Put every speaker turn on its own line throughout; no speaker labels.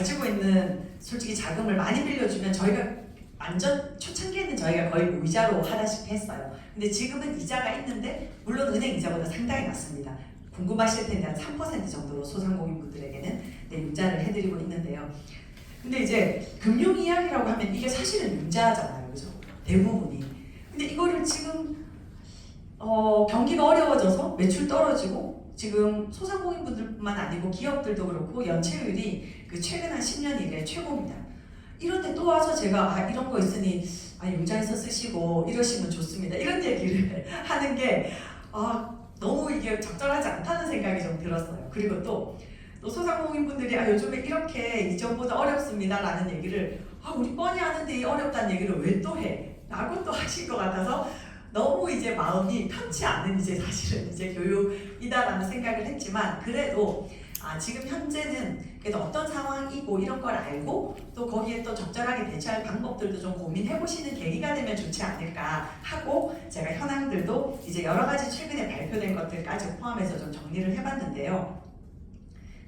가지고 있는 솔직히 자금을 많이 빌려주면 저희가 완전 초창기에는 저희가 거의 무이자로 하다시피 했어요. 근데 지금은 이자가 있는데 물론 은행 이자보다 상당히 낮습니다. 궁금하실 텐데 한 3% 정도로 소상공인분들에게는 융자를 해드리고 있는데요. 근데 이제 금융 이야기라고 하면 이게 사실은 융자잖아요, 그죠? 대부분이. 근데 이거를 지금 경기가 어려워져서 매출 떨어지고 지금 소상공인분들뿐만 아니고 기업들도 그렇고 연체율이 그 최근 한 10년 이래 최고입니다. 이런데 또 와서 제가 이런 거 있으니 융자해서 쓰시고 이러시면 좋습니다. 이런 얘기를 하는 게 너무 이게 적절하지 않다는 생각이 좀 들었어요. 그리고 또 소상공인분들이 요즘에 이렇게 이전보다 어렵습니다 라는 얘기를 우리 뻔히 아는데 어렵다는 얘기를 왜 또 해? 라고 또 하신 것 같아서 너무 이제 마음이 편치 않은 이제 사실은 이제 교육이다라는 생각을 했지만 그래도 지금 현재는 그래도 어떤 상황이고 이런 걸 알고 또 거기에 또 적절하게 대처할 방법들도 좀 고민해 보시는 계기가 되면 좋지 않을까 하고 제가 현황들도 이제 여러 가지 최근에 발표된 것들까지 포함해서 좀 정리를 해봤는데요.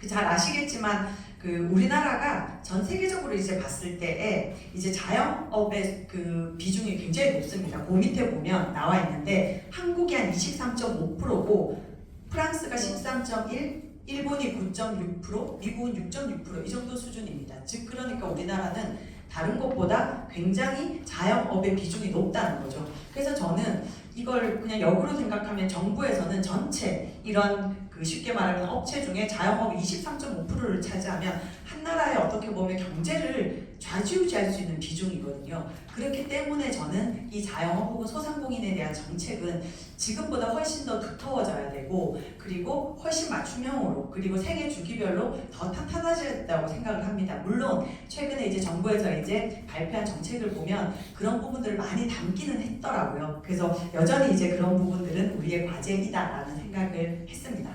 잘 아시겠지만 우리나라가 전 세계적으로 이제 봤을 때에 이제 자영업의 그 비중이 굉장히 높습니다. 그 밑에 보면 나와 있는데 한국이 한 23.5%고 프랑스가 13.1%, 일본이 9.6%, 미국은 6.6% 이 정도 수준입니다. 즉 그러니까 우리나라는 다른 곳보다 굉장히 자영업의 비중이 높다는 거죠. 그래서 저는 이걸 그냥 역으로 생각하면 정부에서는 전체 이런 쉽게 말하면 업체 중에 자영업이 23.5%를 차지하면 한 나라의 어떻게 보면 경제를 좌지우지할 수 있는 비중이거든요. 그렇기 때문에 저는 이 자영업 혹은 소상공인에 대한 정책은 지금보다 훨씬 더 두터워져야 되고 그리고 훨씬 맞춤형으로 그리고 생애 주기별로 더 탄탄해졌다고 생각을 합니다. 물론 최근에 이제 정부에서 이제 발표한 정책을 보면 그런 부분들을 많이 담기는 했더라고요. 그래서 여전히 이제 그런 부분들은 우리의 과제이다라는 생각을 했습니다.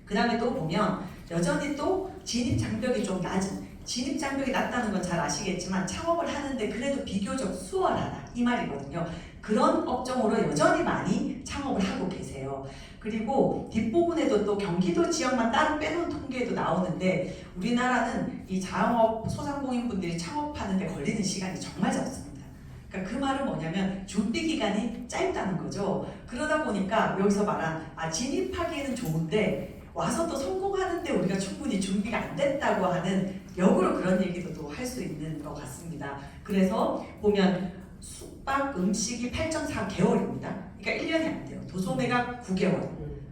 그 다음에 또 보면 여전히 또 진입장벽이 좀 낮은 진입장벽이 낮다는 건 잘 아시겠지만 창업을 하는데 그래도 비교적 수월하다 이 말이거든요. 그런 업종으로 여전히 많이 창업을 하고 계세요. 그리고 뒷부분에도 또 경기도 지역만 따로 빼놓은 통계에도 나오는데 우리나라는 이 자영업 소상공인분들이 창업하는데 걸리는 시간이 정말 적습니다. 그러니까 그 말은 뭐냐면 준비 기간이 짧다는 거죠. 그러다 보니까 여기서 말한 진입하기에는 좋은데 와서 또 성공하는데 우리가 충분히 준비가 안 됐다고 하는 역으로 그런 얘기도 또 할 수 있는 것 같습니다. 그래서 보면 숙박 음식이 8.4개월입니다. 그러니까 1년이 안 돼요. 도소매가 9개월,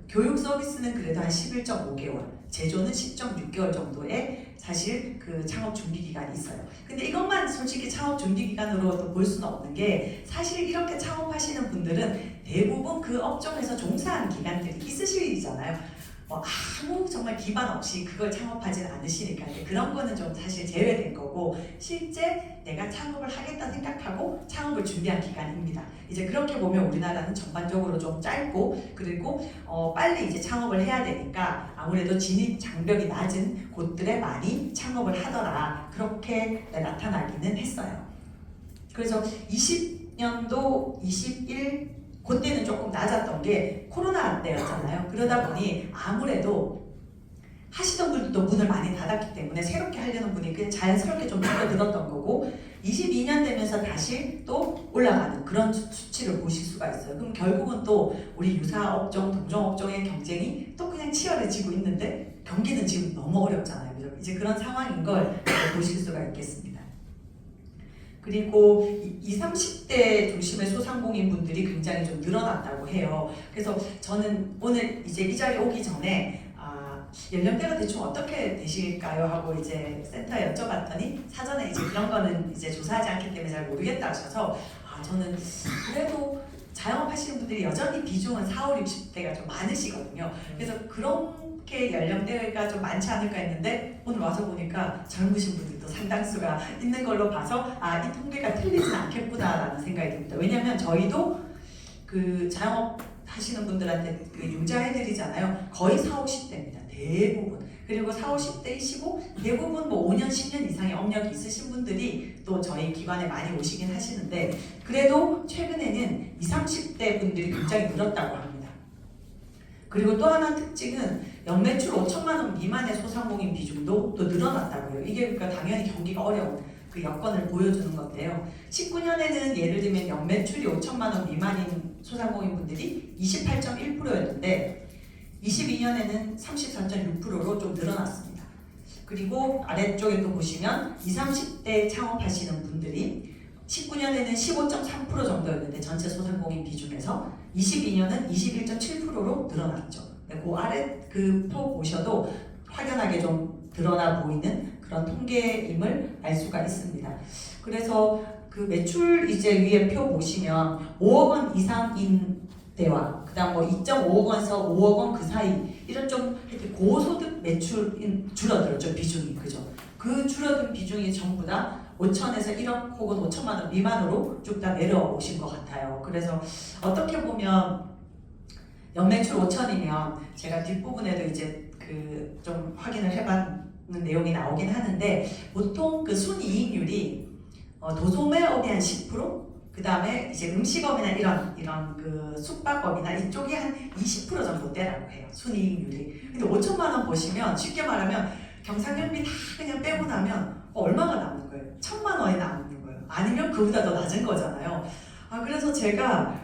교육 서비스는 그래도 한 11.5개월, 제조는 10.6개월 정도의 사실 그 창업 준비 기간이 있어요. 근데 이것만 솔직히 창업 준비 기간으로 볼 수는 없는 게 사실 이렇게 창업하시는 분들은 대부분 그 업종에서 종사한 기간들이 있으시잖아요. 아무 정말 기반 없이 그걸 창업하진 않으시니까 그런 거는 좀 사실 제외된 거고 실제 내가 창업을 하겠다 생각하고 창업을 준비한 기간입니다. 이제 그렇게 보면 우리나라는 전반적으로 좀 짧고 그리고 빨리 이제 창업을 해야 되니까 아무래도 진입 장벽이 낮은 곳들에 많이 창업을 하더라 그렇게 나타나기는 했어요. 그래서 20년도 21 그때는 조금 낮았던 게 코로나 때였잖아요. 그러다 보니 아무래도 하시던 분들도 문을 많이 닫았기 때문에 새롭게 하려는 분이 그냥 자연스럽게 좀 줄어들었던 거고 22년 되면서 다시 또 올라가는 그런 수치를 보실 수가 있어요. 그럼 결국은 또 우리 유사업종, 동종업종의 경쟁이 또 그냥 치열해지고 있는데 경기는 지금 너무 어렵잖아요. 그죠? 이제 그런 상황인 걸 보실 수가 있겠습니다. 그리고 20, 30대 중심의 소상공인 분들이 굉장히 좀 늘어났다고 해요. 그래서 저는 오늘 이제 이 자리에 오기 전에 연령대가 대충 어떻게 되실까요? 하고 이제 센터에 여쭤봤더니 사전에 이제 그런 거는 이제 조사하지 않기 때문에 잘 모르겠다 하셔서 저는 그래도 자영업 하시는 분들이 여전히 비중은 40, 60대가 좀 많으시거든요. 그래서 그렇게 연령대가 좀 많지 않을까 했는데 오늘 와서 보니까 젊으신 분들도 상당수가 있는 걸로 봐서 이 통계가 틀리진 않겠구나라는 생각이 듭니다. 왜냐하면 저희도 그 자영업 하시는 분들한테 융자해드리잖아요. 거의 40, 50대입니다. 대부분. 그리고 40, 50대이시고 대부분 5년, 10년 이상의 업력이 있으신 분들이 또 저희 기관에 많이 오시긴 하시는데 그래도 최근에는 20, 30대 분들이 굉장히 늘었다고 합니다. 그리고 또 하나 특징은 연매출 5천만 원 미만의 소상공인 비중도 또 늘어났다고요. 이게 그러니까 당연히 경기가 어려운 그 여건을 보여주는 건데요. 19년에는 예를 들면 연매출이 5천만 원 미만인 소상공인 분들이 28.1%였는데 22년에는 34.6%로 좀 늘어났습니다. 그리고 아래쪽에 또 보시면 20, 30대 창업하시는 분들이 19년에는 15.3% 정도였는데 전체 소상공인 비중에서 22년은 21.7%로 늘어났죠. 그 아래 그 표 보셔도 확연하게 좀 드러나 보이는 그런 통계임을 알 수가 있습니다. 그래서 그 매출 이제 위에 표 보시면 5억 원 이상인 데와 그다음 뭐 2.5억 원에서 5억 원 그 사이 이런 좀 이렇게 고소득 매출인 줄어들었죠. 비중이 그죠. 그 줄어든 비중이 전부 다 5천에서 1억 혹은 5천만 원 미만으로 쭉 다 내려오신 것 같아요. 그래서 어떻게 보면 연매출 5천이면 제가 뒷부분에도 이제 그 좀 확인을 해봤는 내용이 나오긴 하는데 보통 그 순이익률이 도소매업이 한 10%, 그 다음에 이제 음식업이나 이런 그 숙박업이나 이쪽이 한 20% 정도대라고 해요. 순이익률이. 근데 5천만 원 보시면 쉽게 말하면 경상경비 다 그냥 빼고 나면 얼마가 남는 거예요? 1,000만 원이 남는 거예요. 아니면 그보다 더 낮은 거잖아요. 그래서 제가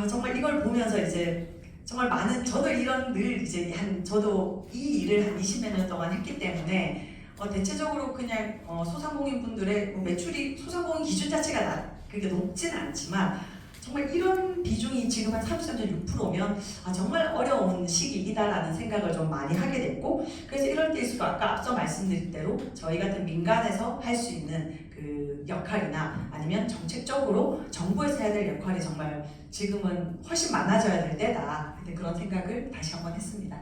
정말 이걸 보면서 이제 정말 많은 저도 이런 늘 이제 저도 이 일을 한 20여 년 동안 했기 때문에 대체적으로 그냥 소상공인 분들의 매출이 소상공인 기준 자체가 그렇게 높지는 않지만 정말 이런 비중이 지금 한 33.6%면 정말 어려운 시기이다라는 생각을 좀 많이 하게 됐고 그래서 이럴 때일수록 아까 앞서 말씀드린 대로 저희 같은 민간에서 할 수 있는 그 역할이나 아니면 정책적으로 정부에서 해야 될 역할이 정말 지금은 훨씬 많아져야 될 때다. 그런 생각을 다시 한번 했습니다.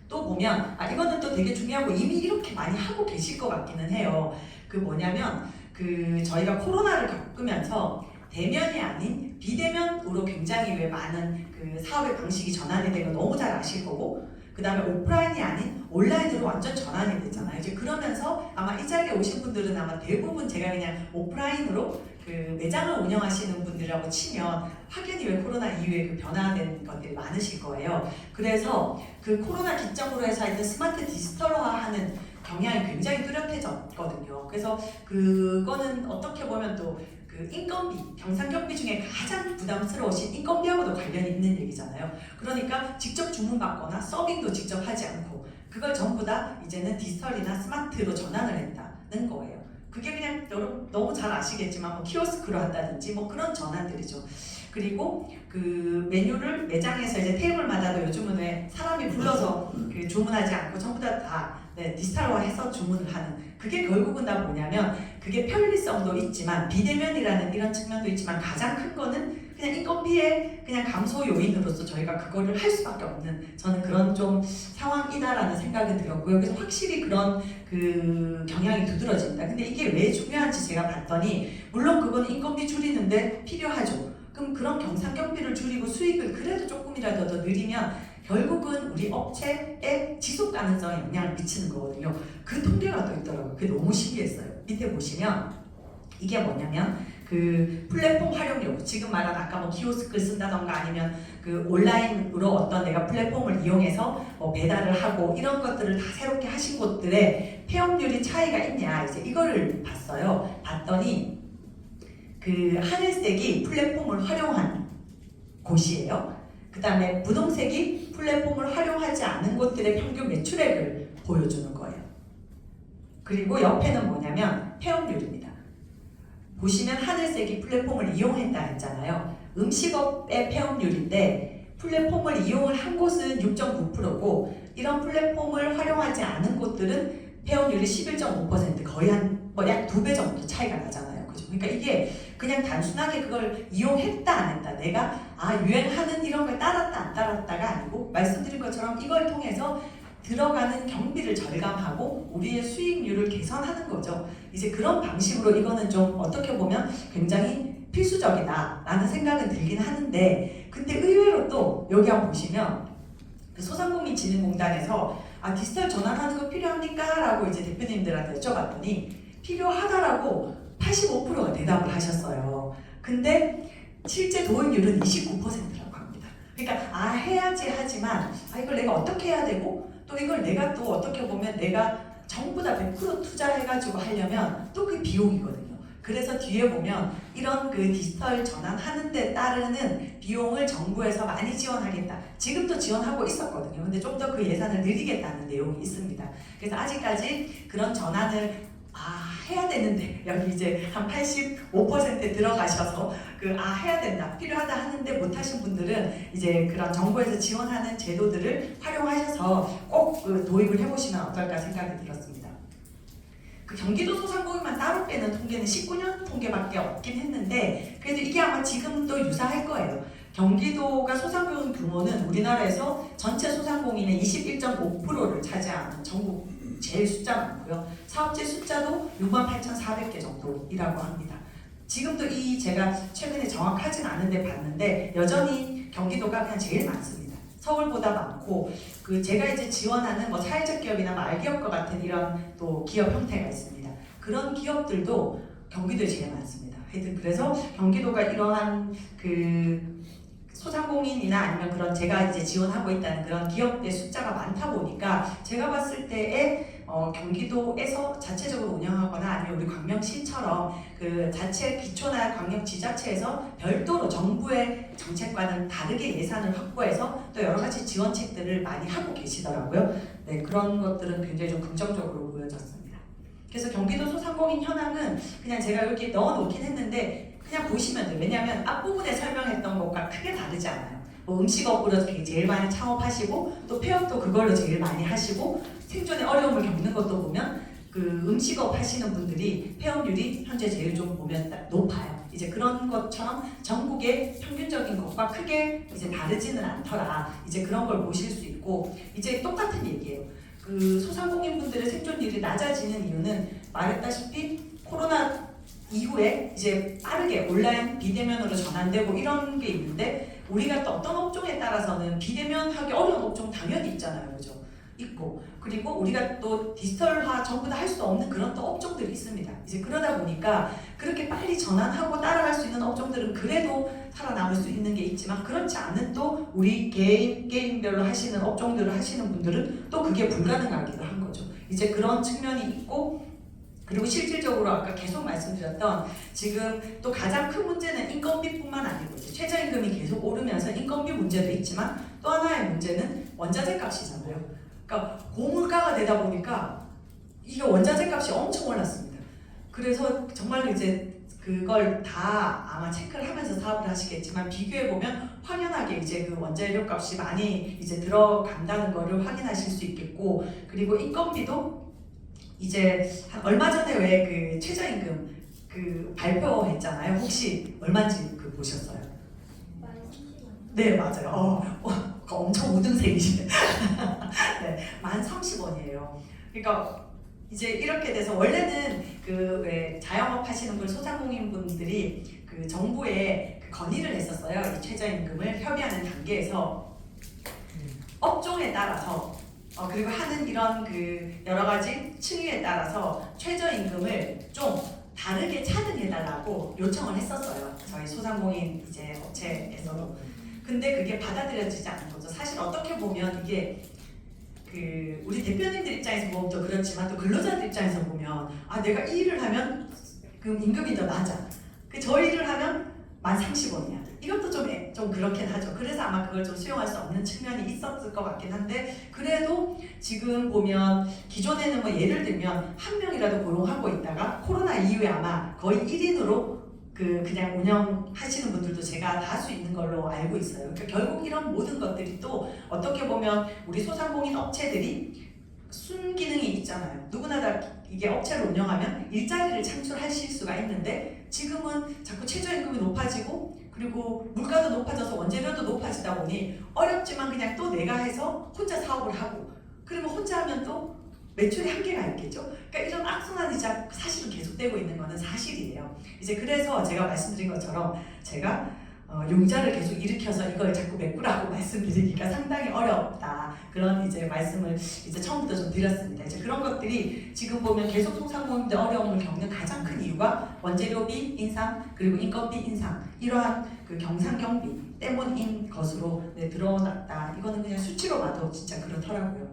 또 보면 이거는 또 되게 중요하고 이미 이렇게 많이 하고 계실 것 같기는 해요. 그 뭐냐면 그 저희가 코로나를 겪으면서 대면이 아닌 비대면으로 굉장히 왜 많은 그 사업의 방식이 전환이 되고 너무 잘 아실 거고 그 다음에 오프라인이 아닌 온라인으로 완전 전환이 됐잖아요. 이제 그러면서 아마 이 자리에 오신 분들은 아마 대부분 제가 그냥 오프라인으로 그 매장을 운영하시는 분들이라고 치면 확연히 왜 코로나 이후에 그 변화된 것들이 많으실 거예요. 그래서 그 코로나 기점으로 해서 이제 스마트 디지털화하는 경향이 굉장히 뚜렷해졌거든요. 그래서 그거는 어떻게 보면 또 그 인건비, 경상경비 중에 가장 부담스러우신 인건비하고도 관련이 있는 얘기잖아요. 그러니까 직접 주문받거나 서빙도 직접 하지 않고 그걸 전부 다 이제는 디지털이나 스마트로 전환을 했다는 거예요. 그게 그냥 여러분 너무 잘 아시겠지만 뭐 키오스크로 한다든지 뭐 그런 전환들이죠. 그리고 그 메뉴를 매장에서 이제 테이블마다도 요즘은 왜 사람이 불러서 그 주문하지 않고 전부 다 디지털화해서 주문을 하는 그게 결국은 다 뭐냐면 그게 편리성도 있지만 비대면이라는 이런 측면도 있지만 가장 큰 거는 그냥 인건비의 그냥 감소 요인으로서 저희가 그거를 할 수밖에 없는 저는 그런 좀 상황이다라는 생각이 들었고요. 그래서 확실히 그런 그 경향이 두드러집니다. 근데 이게 왜 중요한지 제가 봤더니 물론 그건 인건비 줄이는데 필요하죠. 그럼 그런 경상경비를 줄이고 수익을 그래도 조금이라도 더 늘리면 결국은 우리 업체에 지속 가능성에 영향을 미치는 거거든요. 그 통계가 또 있더라고요. 그게 너무 신기했어요. 밑에 보시면 이게 뭐냐면 그 플랫폼 활용력, 지금 말한 아까 뭐 키오스크를 쓴다던가 아니면 그 온라인으로 어떤 내가 플랫폼을 이용해서 뭐 배달을 하고 이런 것들을 다 새롭게 하신 곳들의 폐업률이 차이가 있냐 이제 이거를 봤어요. 봤더니 그 하늘색이 플랫폼을 활용한 곳이에요. 그 다음에 분홍색이 플랫폼을 활용하지 않은 곳들의 평균 매출액을 보여주는 거예요. 그리고 옆에는 뭐냐면 폐업률입니다. 보시면 하늘색이 플랫폼을 이용했다 했잖아요. 음식업의 폐업률인데 플랫폼을 이용을 한 곳은 6.9%고 이런 플랫폼을 활용하지 않은 곳들은 폐업률이 11.5% 거의 한 약 2배 정도 차이가 나잖아요. 그죠? 그러니까 이게 그냥 단순하게 그걸 이용했다 안 했다 내가 유행하는 이런 걸 따랐다 안 따랐다가 아니고 말씀드린 것처럼 이걸 통해서 들어가는 경비를 절감하고 우리의 수익률을 개선하는 거죠. 이제 그런 방식으로 이거는 좀 어떻게 보면 굉장히 필수적이다라는 생각은 들긴 하는데 근데 의외로 또 여기 한번 보시면 소상공인진흥공단에서 디지털 전환하는 거 필요합니까? 라고 이제 대표님들한테 여쭤봤더니 필요하다라고 85%가 대답을 하셨어요. 근데 실제 도입률은 29%라고 합니다. 그러니까 해야지 하지만 이걸 내가 어떻게 해야 되고 또 이걸 내가 또 어떻게 보면 내가 전부 다 100% 투자해가지고 하려면 또 그 비용이거든요. 그래서 뒤에 보면 이런 그 디지털 전환하는 데 따르는 비용을 정부에서 많이 지원하겠다. 지금도 지원하고 있었거든요. 근데 좀 더 그 예산을 늘리겠다는 내용이 있습니다. 그래서 아직까지 그런 전환을 해야 되는데 여기 이제 한 85% 들어가셔서 해야 된다, 필요하다 하는데 못하신 분들은 이제 그런 정부에서 지원하는 제도들을 활용하셔서 꼭 도입을 해보시면 어떨까 생각이 들었습니다. 그 경기도 소상공인만 따로 빼는 통계는 19년 통계밖에 없긴 했는데 그래도 이게 아마 지금도 유사할 거예요. 경기도가 소상공인 규모는 우리나라에서 전체 소상공인의 21.5%를 차지하는 전국 제일 숫자 많고요. 사업체 숫자도 68,400개 정도이라고 합니다. 지금도 제가 최근에 정확하진 않은데 봤는데 여전히 경기도가 그냥 제일 많습니다. 서울보다 많고 제가 이제 지원하는 뭐 사회적 기업이나 알기업과 같은 이런 또 기업 형태가 있습니다. 그런 기업들도 경기도에 제일 많습니다. 하여튼 그래서 경기도가 이러한 소상공인이나 아니면 그런 제가 이제 지원하고 있다는 그런 기업의 숫자가 많다 보니까 제가 봤을 때에 경기도에서 자체적으로 운영하거나 아니면 우리 광명시처럼 자체 기초나 광역 지자체에서 별도로 정부의 정책과는 다르게 예산을 확보해서 또 여러 가지 지원책들을 많이 하고 계시더라고요. 네, 그런 것들은 굉장히 좀 긍정적으로 보여졌습니다. 그래서 경기도 소상공인 현황은 그냥 제가 이렇게 넣어놓긴 했는데 그냥 보시면 돼요. 왜냐하면 앞부분에 설명했던 것과 크게 다르지 않아요. 뭐 음식업으로 제일 많이 창업하시고 또 폐업도 그걸로 제일 많이 하시고 생존의 어려움을 겪는 것도 보면 음식업 하시는 분들이 폐업률이 현재 제일 좀 보면 높아요. 이제 그런 것처럼 전국의 평균적인 것과 크게 이제 다르지는 않더라. 이제 그런 걸 보실 수 있고 이제 똑같은 얘기예요. 소상공인 분들의 생존율이 낮아지는 이유는 말했다시피 코로나 이후에 이제 빠르게 온라인 비대면으로 전환되고 이런 게 있는데 우리가 또 어떤 업종에 따라서는 비대면하기 어려운 업종 당연히 있잖아요. 그죠? 있고 그리고 우리가 또 디지털화 전부 다 할 수 없는 그런 또 업종들이 있습니다. 이제 그러다 보니까 그렇게 빨리 전환하고 따라갈 수 있는 업종들은 그래도 살아남을 수 있는 게 있지만 그렇지 않은 또 우리 개인별로 하시는 업종들을 하시는 분들은 또 그게 불가능하기도 한 거죠. 이제 그런 측면이 있고 그리고 실질적으로 아까 계속 말씀드렸던 지금 또 가장 큰 문제는 인건비뿐만 아니고 최저임금이 계속 오르면서 인건비 문제도 있지만 또 하나의 문제는 원자재 값이잖아요. 그러니까 고물가가 되다 보니까 이게 원자재 값이 엄청 올랐습니다. 그래서 정말로 이제 그걸 다 아마 체크를 하면서 사업을 하시겠지만 비교해보면 확연하게 이제 원자료 값이 많이 이제 들어간다는 거를 확인하실 수 있겠고 그리고 인건비도 이제 얼마 전에 왜 최저임금 발표했잖아요. 혹시 얼마인지 보셨어요? 네, 맞아요. 엄청 우등생이시네. 네, 1030원이에요. 그러니까 이제 이렇게 돼서 원래는 왜 자영업 하시는 분 소상공인 분들이 정부에 건의를 했었어요. 이 최저임금을 협의하는 단계에서 업종에 따라서 그리고 하는 이런 여러 가지 층위에 따라서 최저임금을 좀 다르게 차등해달라고 요청을 했었어요. 저희 소상공인 이제 업체에서도. 근데 그게 받아들여지지 않는 거죠. 사실 어떻게 보면 이게 우리 대표님들 입장에서 보면 또 그렇지만 또 근로자들 입장에서 보면 내가 이 일을 하면 임금이 더 낮아. 저 일을 하면 1030원이야. 이것도 좀 그렇긴 하죠. 그래서 아마 그걸 좀 수용할 수 없는 측면이 있었을 것 같긴 한데 그래도 지금 보면 기존에는 뭐 예를 들면 한 명이라도 고용하고 있다가 코로나 이후에 아마 거의 1인으로 그냥 운영하시는 분들도 제가 다 할 수 있는 걸로 알고 있어요. 그러니까 결국 이런 모든 것들이 또 어떻게 보면 우리 소상공인 업체들이 순기능이 있잖아요. 누구나 다 이게 업체를 운영하면 일자리를 창출하실 수가 있는데 지금은 자꾸 최저임금이 높아지고 그리고 물가도 높아져서 원재료도 높아지다 보니 어렵지만 그냥 또 내가 해서 혼자 사업을 하고 그러면 혼자 하면 또 매출의 한계가 있겠죠. 그러니까 이런 악순환이 사실은 계속되고 있는 거는 사실이에요. 이제 그래서 제가 말씀드린 것처럼 제가 융자를 계속 일으켜서 이걸 자꾸 메꾸라고 말씀드리기가 상당히 어렵다. 그런 이제 말씀을 이제 처음부터 좀 드렸습니다. 이제 그런 것들이 지금 보면 계속 소상공인들 어려움을 겪는 가장 큰 이유가 인상률과 원재료비 인상 그리고 인건비 인상 이러한 그 경상경비 때문인 것으로 드러났다. 이거는 그냥 수치로 봐도 진짜 그렇더라고요.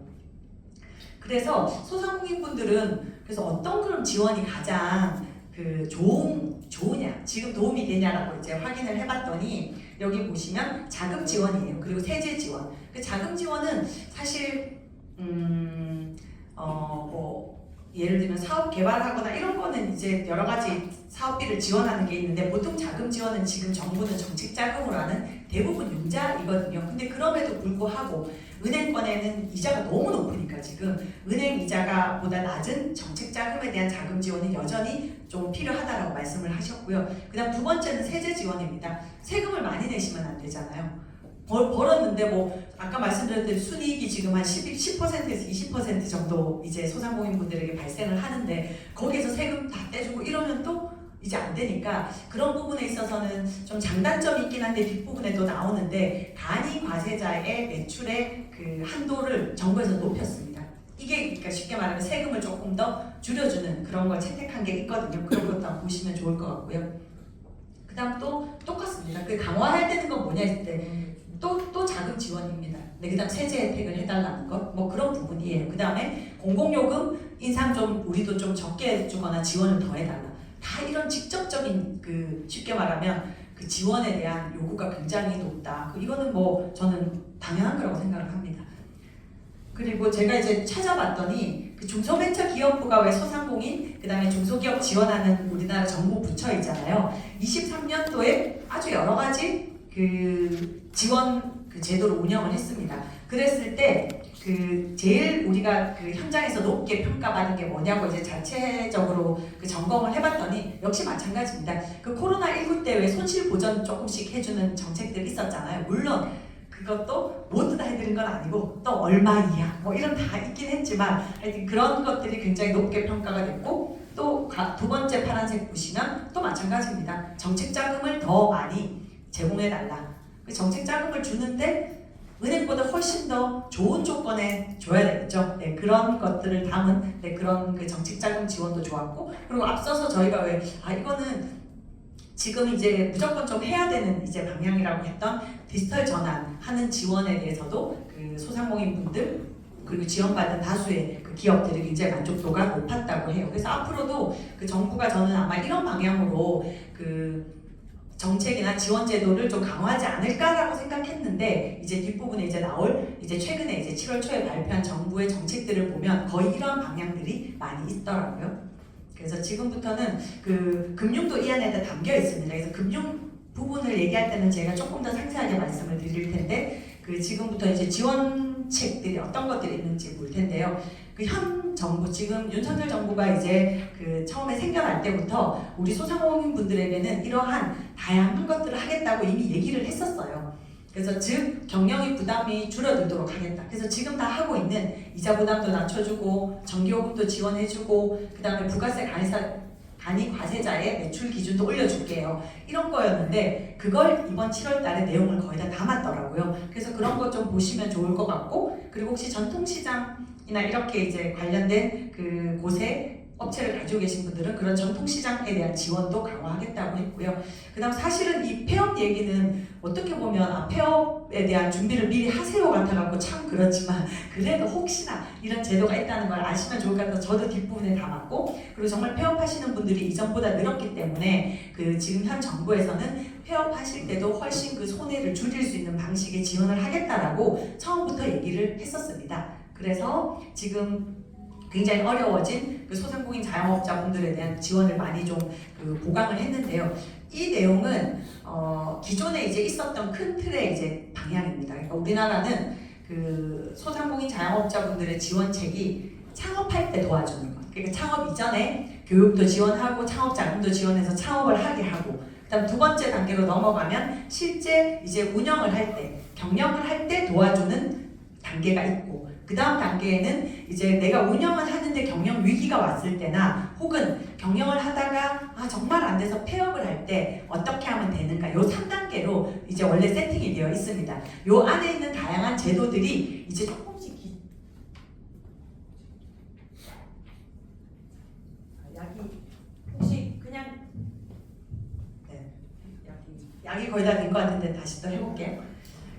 그래서 소상공인분들은 그래서 어떤 그런 지원이 가장 그 좋으냐, 지금 도움이 되냐라고 이제 확인을 해봤더니 여기 보시면 자금 지원이에요. 그리고 세제 지원. 그 자금 지원은 사실 뭐 예를 들면 사업 개발하거나 이런 거는 이제 여러 가지 사업비를 지원하는 게 있는데 보통 자금 지원은 지금 정부는 정책 자금으로 하는 대부분 융자이거든요. 근데 그럼에도 불구하고 은행권에는 이자가 너무 높으니까 지금 은행 이자가 보다 낮은 정책 자금에 대한 자금 지원은 여전히 좀 필요하다라고 말씀을 하셨고요. 그다음 두 번째는 세제 지원입니다. 세금을 많이 내시면 안 되잖아요. 벌었는데 뭐 아까 말씀드렸듯이 순이익이 지금 한 10%에서 20% 정도 이제 소상공인분들에게 발생을 하는데 거기에서 세금 다 떼주고 이러면 또 이제 안 되니까 그런 부분에 있어서는 좀 장단점이 있긴 한데 뒷부분에도 나오는데 간이 과세자의 매출의 그 한도를 정부에서 높였습니다. 이게 그러니까 쉽게 말하면 세금을 조금 더 줄여주는 그런 걸 채택한 게 있거든요. 그런 것도 한번 보시면 좋을 것 같고요. 그 다음 또 똑같습니다. 그 강화해야 되는 건 뭐냐 했을 때 또 자금 지원입니다. 네, 그 다음 세제 혜택을 해달라는 것, 뭐 그런 부분이에요. 그 다음에 공공요금 인상 좀 우리도 좀 적게 해주거나 지원을 더 해달라. 다 이런 직접적인 그 쉽게 말하면 그 지원에 대한 요구가 굉장히 높다. 이거는 뭐 저는 당연한 거라고 생각을 합니다. 그리고 제가 이제 찾아봤더니 그 중소벤처기업부가 왜 소상공인, 그 다음에 중소기업 지원하는 우리나라 정부 부처 있잖아요. 23년도에 아주 여러 가지 그 지원 그 제도를 운영을 했습니다. 그랬을 때 그 제일 우리가 그 현장에서 높게 평가받은 게 뭐냐고 이제 자체적으로 그 점검을 해봤더니 역시 마찬가지입니다. 그 코로나19 때 왜 손실 보전 조금씩 해주는 정책들이 있었잖아요. 물론 그것도 모두 다 해드린 건 아니고 또 얼마 이하 뭐 이런 다 있긴 했지만 하여튼 그런 것들이 굉장히 높게 평가가 됐고 또 두 번째 파란색 보시면 또 마찬가지입니다. 정책 자금을 더 많이 제공해달라. 그 정책 자금을 주는데 은행보다 훨씬 더 좋은 조건에 줘야 되겠죠. 네, 그런 것들을 담은 그런 그 정책 자금 지원도 좋았고 그리고 앞서서 저희가 왜 이거는 지금 이제 무조건 좀 해야 되는 이제 방향이라고 했던 디지털 전환하는 지원에 대해서도 그 소상공인 분들 그리고 지원받은 다수의 그 기업들이 굉장히 만족도가 높았다고 해요. 그래서 앞으로도 그 정부가 저는 아마 이런 방향으로 그 정책이나 지원 제도를 좀 강화하지 않을까라고 생각했는데 이제 뒷부분에 이제 나올 이제 최근에 이제 7월 초에 발표한 정부의 정책들을 보면 거의 이런 방향들이 많이 있더라고요. 그래서 지금부터는 그 금융도 이 안에 담겨 있습니다. 그래서 금융 부분을 얘기할 때는 제가 조금 더 상세하게 말씀을 드릴 텐데 그 지금부터 이제 지원책들이 어떤 것들이 있는지 볼 텐데요. 그 현 정부 지금 윤석열 정부가 이제 그 처음에 생겨날 때부터 우리 소상공인 분들에게는 이러한 다양한 것들을 하겠다고 이미 얘기를 했었어요. 그래서 즉 경영의 부담이 줄어들도록 하겠다. 그래서 지금 다 하고 있는 이자 부담도 낮춰주고 전기요금도 지원해주고 그 다음에 부가세 간이 과세자의 매출 기준도 올려줄게요. 이런 거였는데 그걸 이번 7월 달에 내용을 거의 다 담았더라고요. 그래서 그런 것 좀 보시면 좋을 것 같고 그리고 혹시 전통시장이나 이렇게 이제 관련된 그 곳에 업체를 가지고 계신 분들은 그런 전통시장에 대한 지원도 강화하겠다고 했고요. 그 다음 사실은 이 폐업 얘기는 어떻게 보면 폐업에 대한 준비를 미리 하세요 같아갖고 참 그렇지만 그래도 혹시나 이런 제도가 있다는 걸 아시면 좋을 것 같아서 저도 뒷부분에 담았고 그리고 정말 폐업하시는 분들이 이전보다 늘었기 때문에 그 지금 현 정부에서는 폐업하실 때도 훨씬 그 손해를 줄일 수 있는 방식의 지원을 하겠다라고 처음부터 얘기를 했었습니다. 그래서 지금 굉장히 어려워진 그 소상공인 자영업자분들에 대한 지원을 많이 좀 그 보강을 했는데요. 이 내용은 기존에 이제 있었던 큰 틀의 이제 방향입니다. 그러니까 우리나라는 그 소상공인 자영업자분들의 지원책이 창업할 때 도와주는 것. 그러니까 창업 이전에 교육도 지원하고 창업 자금도 지원해서 창업을 하게 하고 그다음 두 번째 단계로 넘어가면 실제 이제 운영을 할 때, 경영을 할 때 도와주는 단계가 있고 그 다음 단계에는 이제 내가 운영을 하는데 경영 위기가 왔을 때나 혹은 경영을 하다가 정말 안 돼서 폐업을 할 때 어떻게 하면 되는가 요 3단계로 이제 원래 세팅이 되어 있습니다. 요 안에 있는 다양한 제도들이 이제 조금씩 여기 혹시 그냥 양이 거의 다 된 것 같은데 다시 또 해볼게요.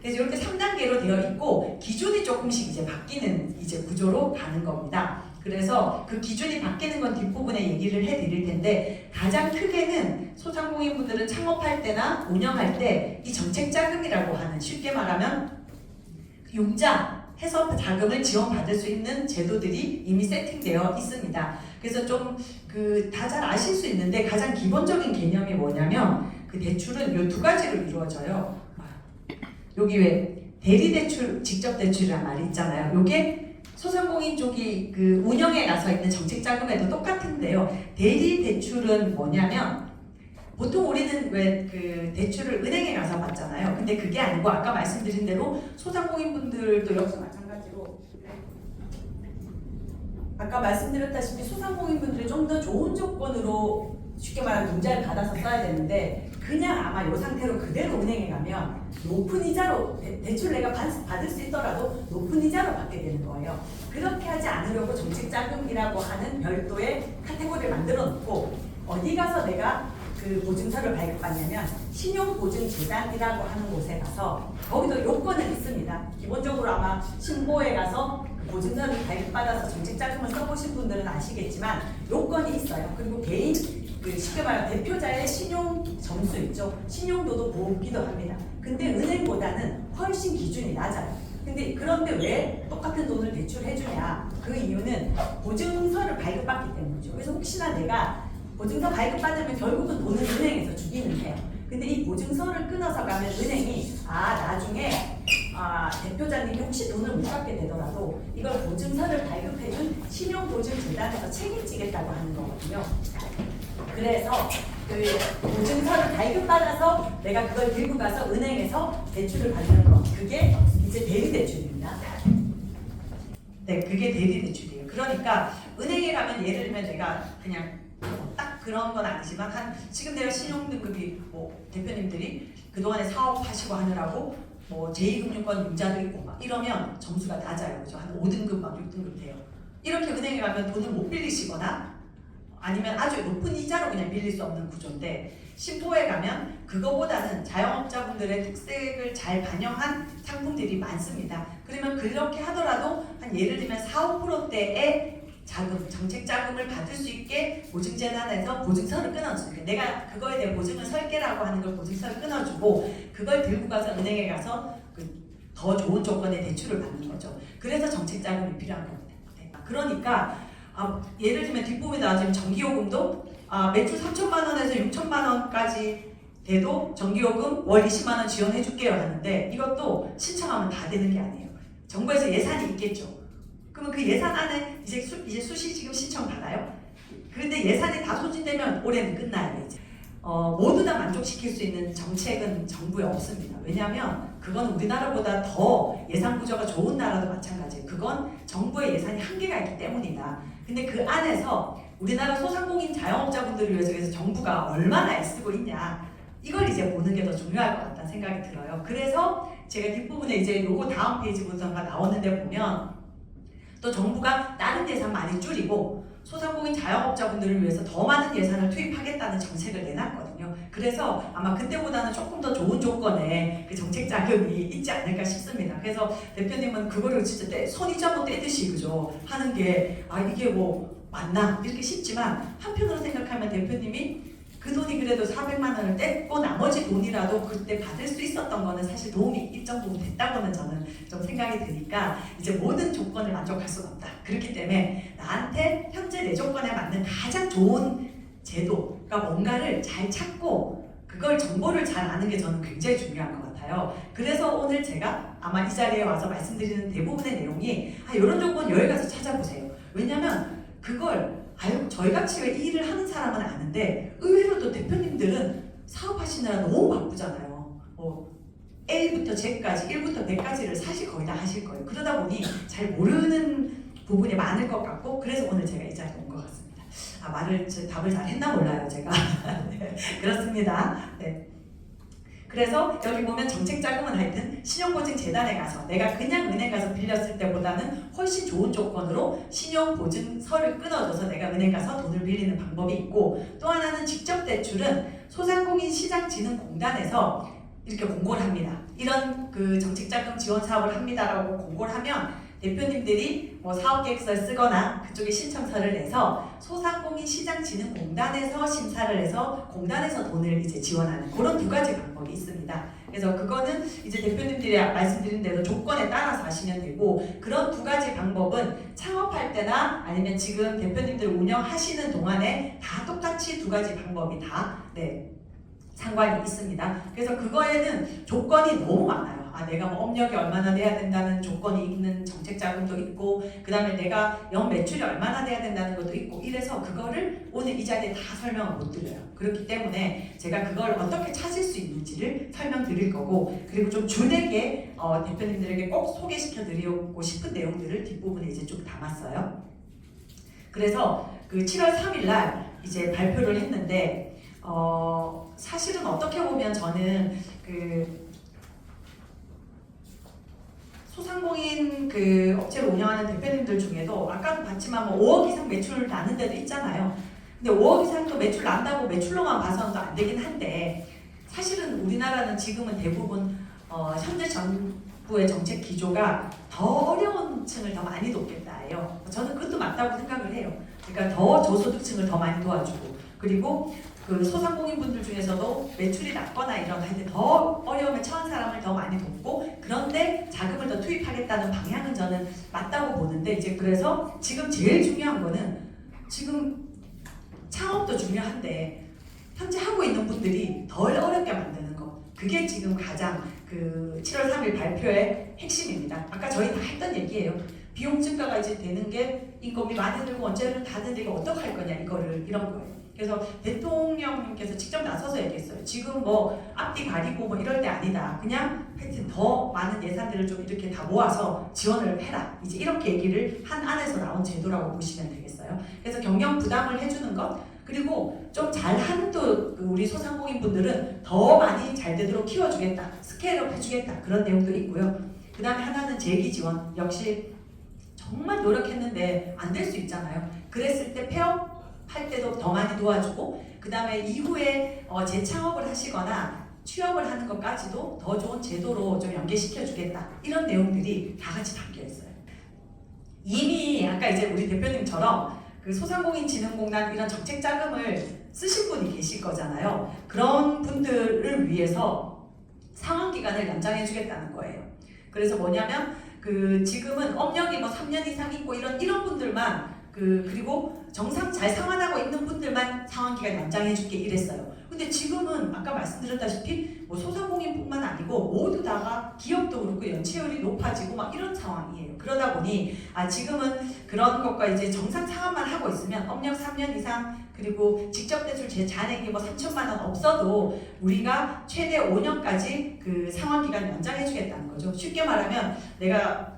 그래서 이렇게 3단계로 되어 있고 기준이 조금씩 이제 바뀌는 이제 구조로 가는 겁니다. 그래서 그 기준이 바뀌는 건 뒷부분에 얘기를 해드릴 텐데 가장 크게는 소상공인분들은 창업할 때나 운영할 때 이 정책자금이라고 하는 쉽게 말하면 융자 해서 자금을 지원받을 수 있는 제도들이 이미 세팅되어 있습니다. 그래서 좀 다 잘 아실 수 있는데 가장 기본적인 개념이 뭐냐면 그 대출은 요 두 가지로 이루어져요. 여기 왜 대리대출, 직접대출이란 말이 있잖아요. 요게 소상공인 쪽이 그 운영에 나서 있는 정책자금에도 똑같은데요. 대리대출은 뭐냐면 보통 우리는 왜 그 대출을 은행에 가서 받잖아요. 근데 그게 아니고 아까 말씀드린 대로 소상공인분들도 역시 마찬가지로 아까 말씀드렸다시피 소상공인분들이 좀 더 좋은 조건으로 쉽게 말하면 융자를 받아서 써야 되는데 그냥 아마 이 상태로 그대로 은행에 가면 높은 이자로 대출 내가 받을 수 있더라도 높은 이자로 받게 되는 거예요. 그렇게 하지 않으려고 정책자금이라고 하는 별도의 카테고리를 만들어 놓고 어디 가서 내가 그 보증서를 발급받냐면 신용보증재단이라고 하는 곳에 가서 거기도 요건은 있습니다. 기본적으로 아마 신보에 가서 보증서를 발급받아서 정책자금을 써보신 분들은 아시겠지만 요건이 있어요. 그리고 개인 그 쉽게 말하면 대표자의 신용 점수 있죠. 신용도도 보기도 합니다. 근데 은행보다는 훨씬 기준이 낮아요. 근데 그런데 왜 똑같은 돈을 대출해주냐? 그 이유는 보증서를 발급받기 때문이죠. 그래서 혹시나 내가 보증서 발급받으면 결국은 돈은 은행에서 주기는 해요. 근데 이 보증서를 끊어서 가면 은행이 나중에 대표자님이 혹시 돈을 못 갚게 되더라도 이걸 보증서를 발급해준 신용보증재단에서 책임지겠다고 하는 거거든요. 그래서 그 보증서를 발급받아서 내가 그걸 들고 가서 은행에서 대출을 받는 거 그게 이제 대리대출입니다. 네, 그게 대리대출이에요. 그러니까 은행에 가면 예를 들면 내가 그냥 딱 그런 건 아니지만 지금 내가 신용등급이 대표님들이 그동안에 사업하시고 하느라고 제2금융권 융자도 있고 막 이러면 점수가 낮아요. 그죠? 한 5등급 막 6등급 돼요. 이렇게 은행에 가면 돈을 못 빌리시거나 아니면 아주 높은 이자로 그냥 빌릴 수 없는 구조인데 신보에 가면 그거보다는 자영업자분들의 특색을 잘 반영한 상품들이 많습니다. 그러면 그렇게 하더라도 한 예를 들면 4~5%대의 자금, 정책 자금을 받을 수 있게 보증재단에서 보증서를 끊어주니까 내가 그거에 대해 보증을 설계라고 하는 걸 보증서를 끊어주고 그걸 들고 가서 은행에 가서 더 좋은 조건의 대출을 받는 거죠. 그래서 정책 자금이 필요한 겁니다. 그러니까 예를 들면 뒷부분에 나와지면 전기요금도 매출 3천만 원에서 6천만 원까지 돼도 전기요금 월 20만 원 지원해 줄게요 하는데 이것도 신청하면 다 되는 게 아니에요. 정부에서 예산이 있겠죠. 그러면 그 예산 안에 이제 수시 지금 신청 받아요. 그런데 예산이 다 소진되면 올해는 끝나요. 이제 모두 다 만족시킬 수 있는 정책은 정부에 없습니다. 왜냐하면 그건 우리나라보다 더 예산 구조가 좋은 나라도 마찬가지예요. 그건 정부의 예산이 한계가 있기 때문이다. 근데 그 안에서 우리나라 소상공인 자영업자분들을 위해서 정부가 얼마나 애쓰고 있냐 이걸 이제 보는 게 더 중요할 것 같다는 생각이 들어요. 그래서 제가 뒷부분에 이제 요거 다음 페이지부터가 나오는데 보면 또 정부가 다른 예산 많이 줄이고 소상공인 자영업자분들을 위해서 더 많은 예산을 투입하겠다는 정책을 내놨거든요. 그래서 아마 그때보다는 조금 더 좋은 조건의 그 정책 자금이 있지 않을까 싶습니다. 그래서 대표님은 그거를 진짜 손이 한번 떼듯이 그죠 하는 게 이게 맞나 이렇게 싶지만 한편으로 생각하면 대표님이 그 돈이 그래도 400만 원을 떼고 나머지 돈이라도 그때 받을 수 있었던 거는 사실 도움이 일정 부분 됐다고는 저는 좀 생각이 드니까 이제 모든 조건을 만족할 수가 없다. 그렇기 때문에 나한테 현재 내 조건에 맞는 가장 좋은 제도가 뭔가를 잘 찾고 그걸 정보를 잘 아는 게 저는 굉장히 중요한 것 같아요. 그래서 오늘 제가 아마 이 자리에 와서 말씀드리는 대부분의 내용이 이런 조건 여기 가서 찾아보세요. 왜냐면 그걸 저희같이 왜 이 일을 하는 사람은 아는데 의외로 또 대표님들은 사업하시느라 너무 바쁘잖아요. A부터 Z까지 1부터 100까지를 사실 거의 다 하실 거예요. 그러다 보니 잘 모르는 부분이 많을 것 같고 그래서 오늘 제가 이 자리에 온 것 같습니다. 답을 잘 했나 몰라요 제가. 네, 그렇습니다. 네. 그래서 여기 보면 정책자금은 하여튼 신용보증재단에 가서 내가 그냥 은행 가서 빌렸을 때보다는 훨씬 좋은 조건으로 신용보증서를 끊어줘서 내가 은행 가서 돈을 빌리는 방법이 있고, 또 하나는 직접 대출은 소상공인시장진흥공단에서 이렇게 공고를 합니다. 이런 그 정책자금 지원 사업을 합니다라고 공고를 하면 대표님들이 뭐 사업계획서를 쓰거나 그쪽에 신청서를 내서 소상공인시장진흥공단에서 심사를 해서 공단에서 돈을 이제 지원하는 그런 두 가지 방법이 있습니다. 그래서 그거는 이제 대표님들이 말씀드린 대로 조건에 따라서 하시면 되고, 그런 두 가지 방법은 창업할 때나 아니면 지금 대표님들 운영하시는 동안에 다 똑같이 두 가지 방법이 다 상관이 있습니다. 그래서 그거에는 조건이 너무 많아요. 내가 뭐 업력이 얼마나 돼야 된다는 조건이 있는 정책자금도 있고, 그 다음에 내가 연 매출이 얼마나 돼야 된다는 것도 있고, 이래서 그거를 오늘 이 자리에 다 설명을 못 드려요. 그렇기 때문에 제가 그걸 어떻게 찾을 수 있는지를 설명드릴 거고, 그리고 좀 준하게 대표님들에게 꼭 소개시켜 드리고 싶은 내용들을 뒷부분에 이제 좀 담았어요. 그래서 그 7월 3일 날 이제 발표를 했는데, 사실은 어떻게 보면 저는 그 소상공인 그 업체를 운영하는 대표님들 중에도 아까도 봤지만 뭐 5억 이상 매출 나는 데도 있잖아요. 근데 5억 이상도 매출 난다고 매출로만 봐서는 안 되긴 한데, 사실은 우리나라는 지금은 대부분 현재 정부의 정책 기조가 더 어려운 층을 더 많이 돕겠다예요. 저는 그것도 맞다고 생각을 해요. 그러니까 더 저소득층을 더 많이 도와주고, 그리고 그 소상공인분들 중에서도 매출이 낮거나 이런 하여튼 더 어려움에 처한 사람을 더 많이 돕고, 그런데 자금을 더 투입하겠다는 방향은 저는 맞다고 보는데, 이제 그래서 지금 제일 중요한 거는, 지금 창업도 중요한데 현재 하고 있는 분들이 덜 어렵게 만드는 거, 그게 지금 가장 그 7월 3일 발표의 핵심입니다. 아까 저희 다 했던 얘기예요. 비용 증가가 이제 되는 게 인건비 많이 들고 원재료는 다 드는데 이거 어떡할 거냐, 이런 거예요. 그래서 대통령님께서 직접 나서서 얘기했어요. 지금 뭐 앞뒤 가리고 뭐 이럴 때 아니다. 그냥 하여튼 더 많은 예산들을 좀 이렇게 다 모아서 지원을 해라. 이제 이렇게 얘기를 한 안에서 나온 제도라고 보시면 되겠어요. 그래서 경영 부담을 해주는 것, 그리고 좀 잘하는 또 우리 소상공인 분들은 더 많이 잘 되도록 키워주겠다, 스케일업 해주겠다, 그런 내용도 있고요. 그 다음에 하나는 재기 지원. 역시 정말 노력했는데 안 될 수 있잖아요. 그랬을 때 폐업할 때도 더 많이 도와주고, 그 다음에 이후에 재창업을 하시거나 취업을 하는 것까지도 더 좋은 제도로 좀 연계시켜 주겠다, 이런 내용들이 다 같이 담겨 있어요. 이미 아까 이제 우리 대표님처럼 그 소상공인진흥공단 이런 정책 자금을 쓰신 분이 계실 거잖아요. 그런 분들을 위해서 상환 기간을 연장해 주겠다는 거예요. 그래서 뭐냐면 그 지금은 업력이 뭐 3년 이상 있고 이런 분들만 그리고 정상 잘 상환하고 있는 분들만 상환 기간 연장해 줄게 이랬어요. 근데 지금은 아까 말씀드렸다시피 뭐 소상공인뿐만 아니고 모두 다가 기업도 그렇고 연체율이 높아지고 막 이런 상황이에요. 그러다 보니 지금은 그런 것과 이제 정상 상환만 하고 있으면 업력 3년 이상, 그리고 직접 대출 제 잔액이 뭐 3천만 원 없어도 우리가 최대 5년까지 그 상환 기간 연장해 주겠다는 거죠. 쉽게 말하면 내가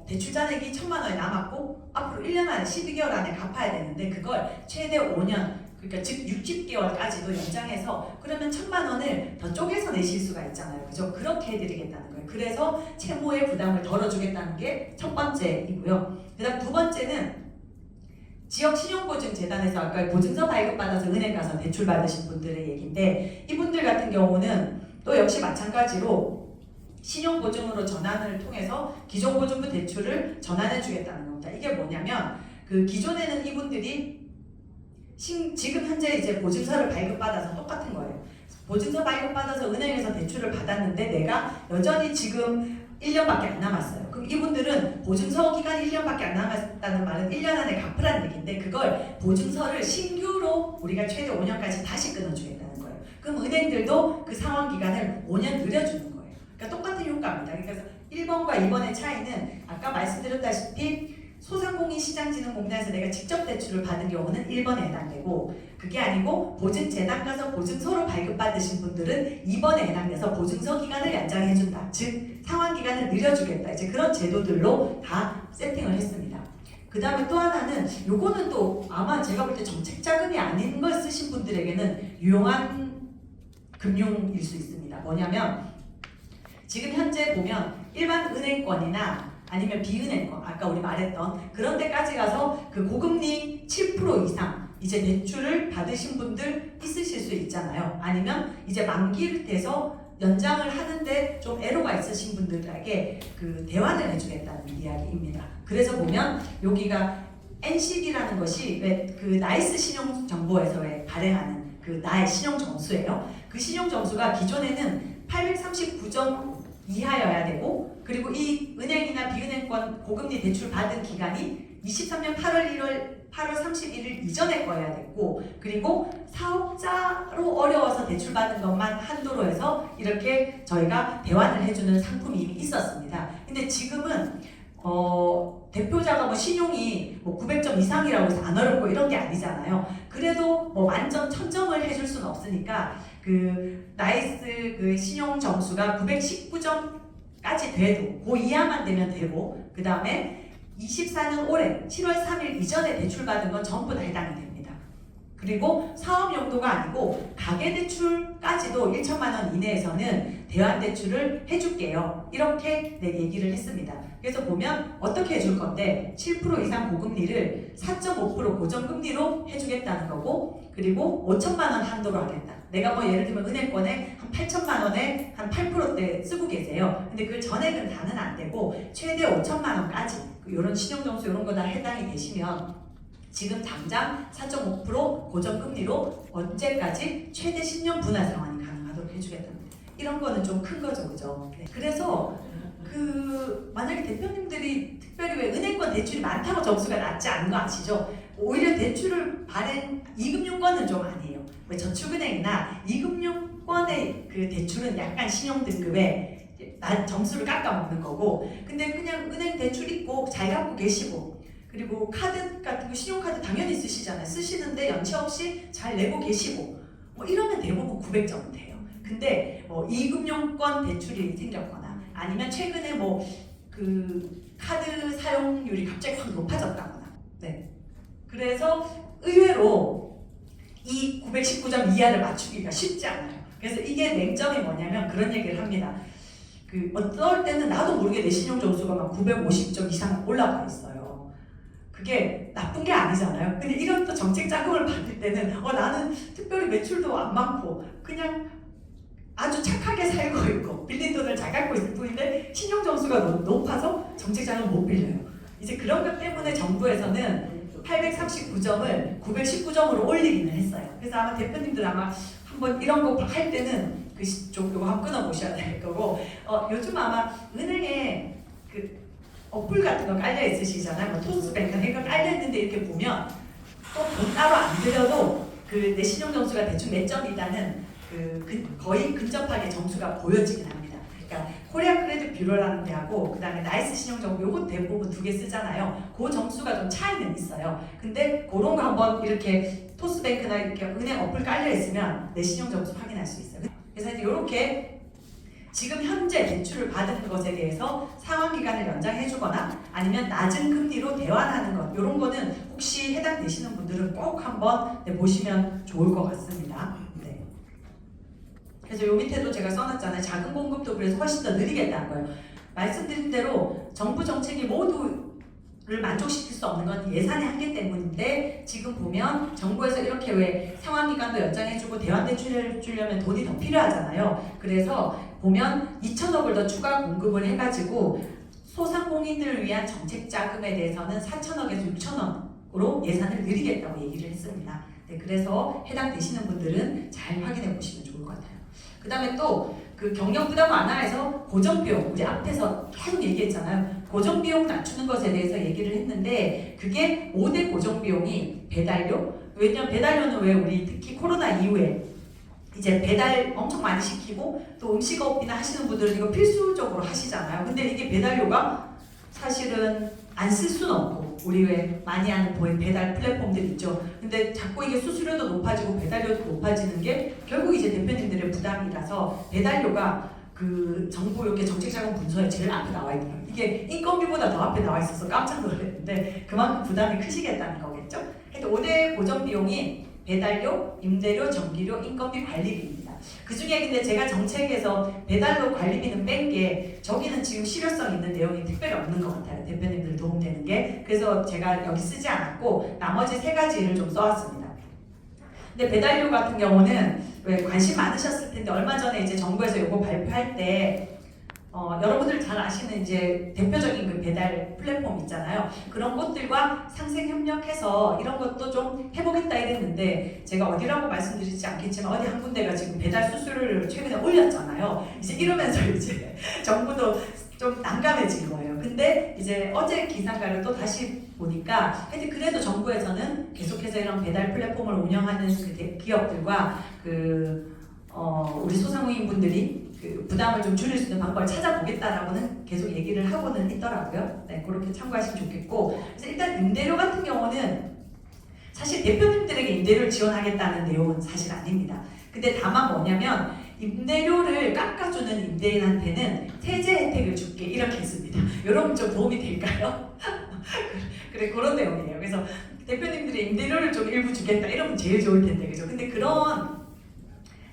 대출 잔액이 1,000만 원이 남았고 앞으로 1년 안에 12개월 안에 갚아야 되는데, 그걸 최대 5년, 그러니까 즉 60개월까지도 연장해서, 그러면 1,000만 원을 더 쪼개서 내실 수가 있잖아요. 그죠? 그렇게 해드리겠다는 거예요. 그래서 채무의 부담을 덜어주겠다는 게 첫 번째이고요. 그 다음 두 번째는 지역신용보증재단에서 아까 보증서 발급받아서 은행 가서 대출 받으신 분들의 얘기인데, 이분들 같은 경우는 또 역시 마찬가지로 신용보증으로 전환을 통해서 기존보증부 대출을 전환해 주겠다는 겁니다. 이게 뭐냐면 그 기존에는 이분들이 지금 현재 이제 보증서를 발급받아서 똑같은 거예요. 보증서 발급받아서 은행에서 대출을 받았는데 내가 여전히 지금 1년밖에 안 남았어요. 그럼 이분들은 보증서 기간이 1년밖에 안 남았다는 말은 1년 안에 갚으라는 얘기인데, 그걸 보증서를 신규로 우리가 최대 5년까지 다시 끊어주겠다는 거예요. 그럼 은행들도 그 상환 기간을 5년 늘려주는 거예요. 그러니까 똑같은 효과입니다. 그래서 1번과 2번의 차이는 아까 말씀드렸다시피 소상공인시장진흥공단에서 내가 직접 대출을 받은 경우는 1번에 해당되고, 그게 아니고 보증재단 가서 보증서로 발급받으신 분들은 2번에 해당돼서 보증서 기간을 연장해준다, 즉 상환기간을 늘려주겠다, 이제 그런 제도들로 다 세팅을 했습니다. 그 다음에 또 하나는, 요거는 또 아마 제가 볼 때 정책자금이 아닌 걸 쓰신 분들에게는 유용한 금융일 수 있습니다. 뭐냐면 지금 현재 보면 일반 은행권이나 아니면 비은행권, 아까 우리 말했던 그런 데까지 가서 그 고금리 7% 이상 이제 대출을 받으신 분들 있으실 수 있잖아요. 아니면 이제 만기를 돼서 연장을 하는데 좀 애로가 있으신 분들에게 그 대환을 해주겠다는 이야기입니다. 그래서 보면 여기가 NCB라는 것이 왜 그 나이스 신용정보에서 왜 발행하는 그 나의 신용점수예요. 그 신용점수가 기존에는 839점 이하여야 되고, 그리고 이 은행이나 비은행권 고금리 대출 받은 기간이 23년 8월 31일 이전에 거여야 됐고, 그리고 사업자로 어려워서 대출 받은 것만 한도로 해서 이렇게 저희가 대환을 해주는 상품이 이미 있었습니다. 근데 지금은 대표자가 뭐 신용이 뭐 900점 이상이라고 해서 안 어렵고 이런 게 아니잖아요. 그래도 뭐 만점 1000점을 해줄 수는 없으니까 그 나이스 그 신용 점수가 919점까지 돼도 그 이하만 되면 되고, 그 다음에 24년 올해 7월 3일 이전에 대출받은 건 전부 다 해당이 됩니다. 그리고 사업 용도가 아니고 가계대출까지도 1천만 원 이내에서는 대환대출을 해줄게요. 이렇게 얘기를 했습니다. 그래서 보면 어떻게 해줄 건데 7% 이상 고금리를 4.5% 고정금리로 해주겠다는 거고, 그리고 5천만 원 한도로 하겠다. 내가 뭐 예를 들면 은행권에 한 8천만 원에 한 8%대 쓰고 계세요. 근데 그 전액은 다는 안 되고 최대 5천만 원까지 이런 신용점수 이런 거 다 해당이 되시면 지금 당장 4.5% 고정금리로 언제까지 최대 10년 분할 상환이 가능하도록 해주겠답니다. 이런 거는 좀 큰 거죠, 그죠? 네. 그래서 만약에 대표님들이 특별히 왜 은행권 대출이 많다고 점수가 낮지 않은 거 아시죠? 오히려 대출을 발행 이금융권은 좀 아니에요. 왜 저축은행이나 이금융권의 그 대출은 약간 신용 등급에 난 점수를 깎아먹는 거고, 근데 그냥 은행 대출 있고 잘 갖고 계시고, 그리고 카드 같은 거 신용카드 당연히 쓰시잖아요. 쓰시는데 연체 없이 잘 내고 계시고 뭐 이러면 대부분 900점은 돼요. 근데 이금융권 대출이 생겼거나 아니면 최근에 뭐 그 카드 사용률이 갑자기 확 높아졌다거나, 네. 그래서 의외로 이 919점 이하를 맞추기가 쉽지 않아요. 그래서 이게 맹점이 뭐냐면 그런 얘기를 합니다. 그 어떨 때는 나도 모르게 내 신용 점수가 막 950점 이상 올라가 있어요. 그게 나쁜 게 아니잖아요. 근데 이런 또 정책 자금을 받을 때는 나는 특별히 매출도 안 많고 그냥 아주 착하게 살고 있고 빌린 돈을 잘 갖고 있을 뿐인데 신용 점수가 높아서 정책 자금을 못 빌려요. 이제 그런 것 때문에 정부에서는 839점을 919점으로 올리기는 했어요. 그래서 아마 대표님들 아마 한번 이런 거 할 때는 그쪽 요거 한번 끊어보셔야 될 거고, 요즘 아마 은행에 그 어플 같은 거 깔려 있으시잖아요. 뭐 토스뱅크나 이거 깔려 있는데 이렇게 보면 또 돈 따로 안 들여도 그 내 신용 점수가 대충 몇 점이다는 거의 근접하게 점수가 보여지긴 합니다. 그러니까 코리아 크레딧 뷰로라는 데하고 그다음에 나이스 신용정보 요거 대부분 두 개 쓰잖아요. 그 점수가 좀 차이는 있어요. 근데 그런 거 한번 이렇게 토스뱅크나 이렇게 은행 어플 깔려 있으면 내 신용 점수 확인할 수 있어요. 그래서 이제 이렇게 지금 현재 대출을 받은 것에 대해서 상환 기간을 연장해주거나 아니면 낮은 금리로 대환하는 것, 이런 거는 혹시 해당되시는 분들은 꼭 한번 보시면 좋을 것 같습니다. 네. 그래서 요 밑에도 제가 써놨잖아요. 자금 공급도 그래서 훨씬 더 느리겠다는 거예요. 말씀드린 대로 정부 정책이 모두를 만족시킬 수 없는 건 예산의 한계 때문인데, 지금 보면 정부에서 이렇게 왜 상환기간도 연장해주고 대환대출해주려면 돈이 더 필요하잖아요. 그래서 보면 2천억을 더 추가 공급을 해가지고 소상공인을 위한 정책 자금에 대해서는 4천억에서 6천억으로 예산을 늘리겠다고 얘기를 했습니다. 네, 그래서 해당되시는 분들은 잘 확인해 보시면 좋을 것 같아요. 그 다음에 또 그 경영 부담 완화해서 고정비용, 우리 앞에서 계속 얘기했잖아요. 고정비용 낮추는 것에 대해서 얘기를 했는데 그게 5대 고정비용이 배달료, 왜냐면 배달료는 왜 우리 특히 코로나 이후에 이제 배달 엄청 많이 시키고 또 음식업이나 하시는 분들은 이거 필수적으로 하시잖아요. 근데 이게 배달료가 사실은 안 쓸 수는 없고, 우리 왜 많이 하는 배달 플랫폼들 있죠. 근데 자꾸 이게 수수료도 높아지고 배달료도 높아지는 게 결국 이제 대표님들의 부담이라서 배달료가 그 정부 이렇게 정책자금 문서에 제일 앞에 나와 있더라고요. 이게 인건비보다 더 앞에 나와 있어서 깜짝 놀랐는데 그만큼 부담이 크시겠다는 거겠죠. 하여튼 5대 고정 비용이 배달료, 임대료, 전기료, 인건비, 관리비입니다. 그 중에 근데 제가 정책에서 배달로 관리비는 뺀 게 저기는 지금 실효성 있는 내용이 특별히 없는 것 같아요. 대표님들 도움되는 게. 그래서 제가 여기 쓰지 않았고 나머지 세 가지를 좀 써왔습니다. 근데 배달료 같은 경우는 왜 관심 많으셨을 텐데 얼마 전에 이제 정부에서 이거 발표할 때 여러분들 잘 아시는 이제 대표적인 그 배달 플랫폼 있잖아요. 그런 곳들과 상생 협력해서 이런 것도 좀 해보겠다 이랬는데 제가 어디라고 말씀드리지 않겠지만 어디 한 군데가 지금 배달 수수료를 최근에 올렸잖아요. 이제 이러면서 이제 정부도 좀 난감해진 거예요. 근데 이제 어제 기사가를 또 다시 보니까 하여튼 그래도 정부에서는 계속해서 이런 배달 플랫폼을 운영하는 그 기업들과 우리 소상공인분들이 그 부담을 좀 줄일 수 있는 방법을 찾아보겠다라고는 계속 얘기를 하고는 있더라고요. 네, 그렇게 참고하시면 좋겠고. 그래서 일단 임대료 같은 경우는 사실 대표님들에게 임대료를 지원하겠다는 내용은 사실 아닙니다. 근데 다만 뭐냐면 임대료를 깎아주는 임대인한테는 세제 혜택을 줄게 이렇게 했습니다. 여러분 좀 도움이 될까요? 그래 그런 내용이에요. 그래서 대표님들의 임대료를 좀 일부 주겠다 이러면 제일 좋을 텐데 그죠? 근데 그런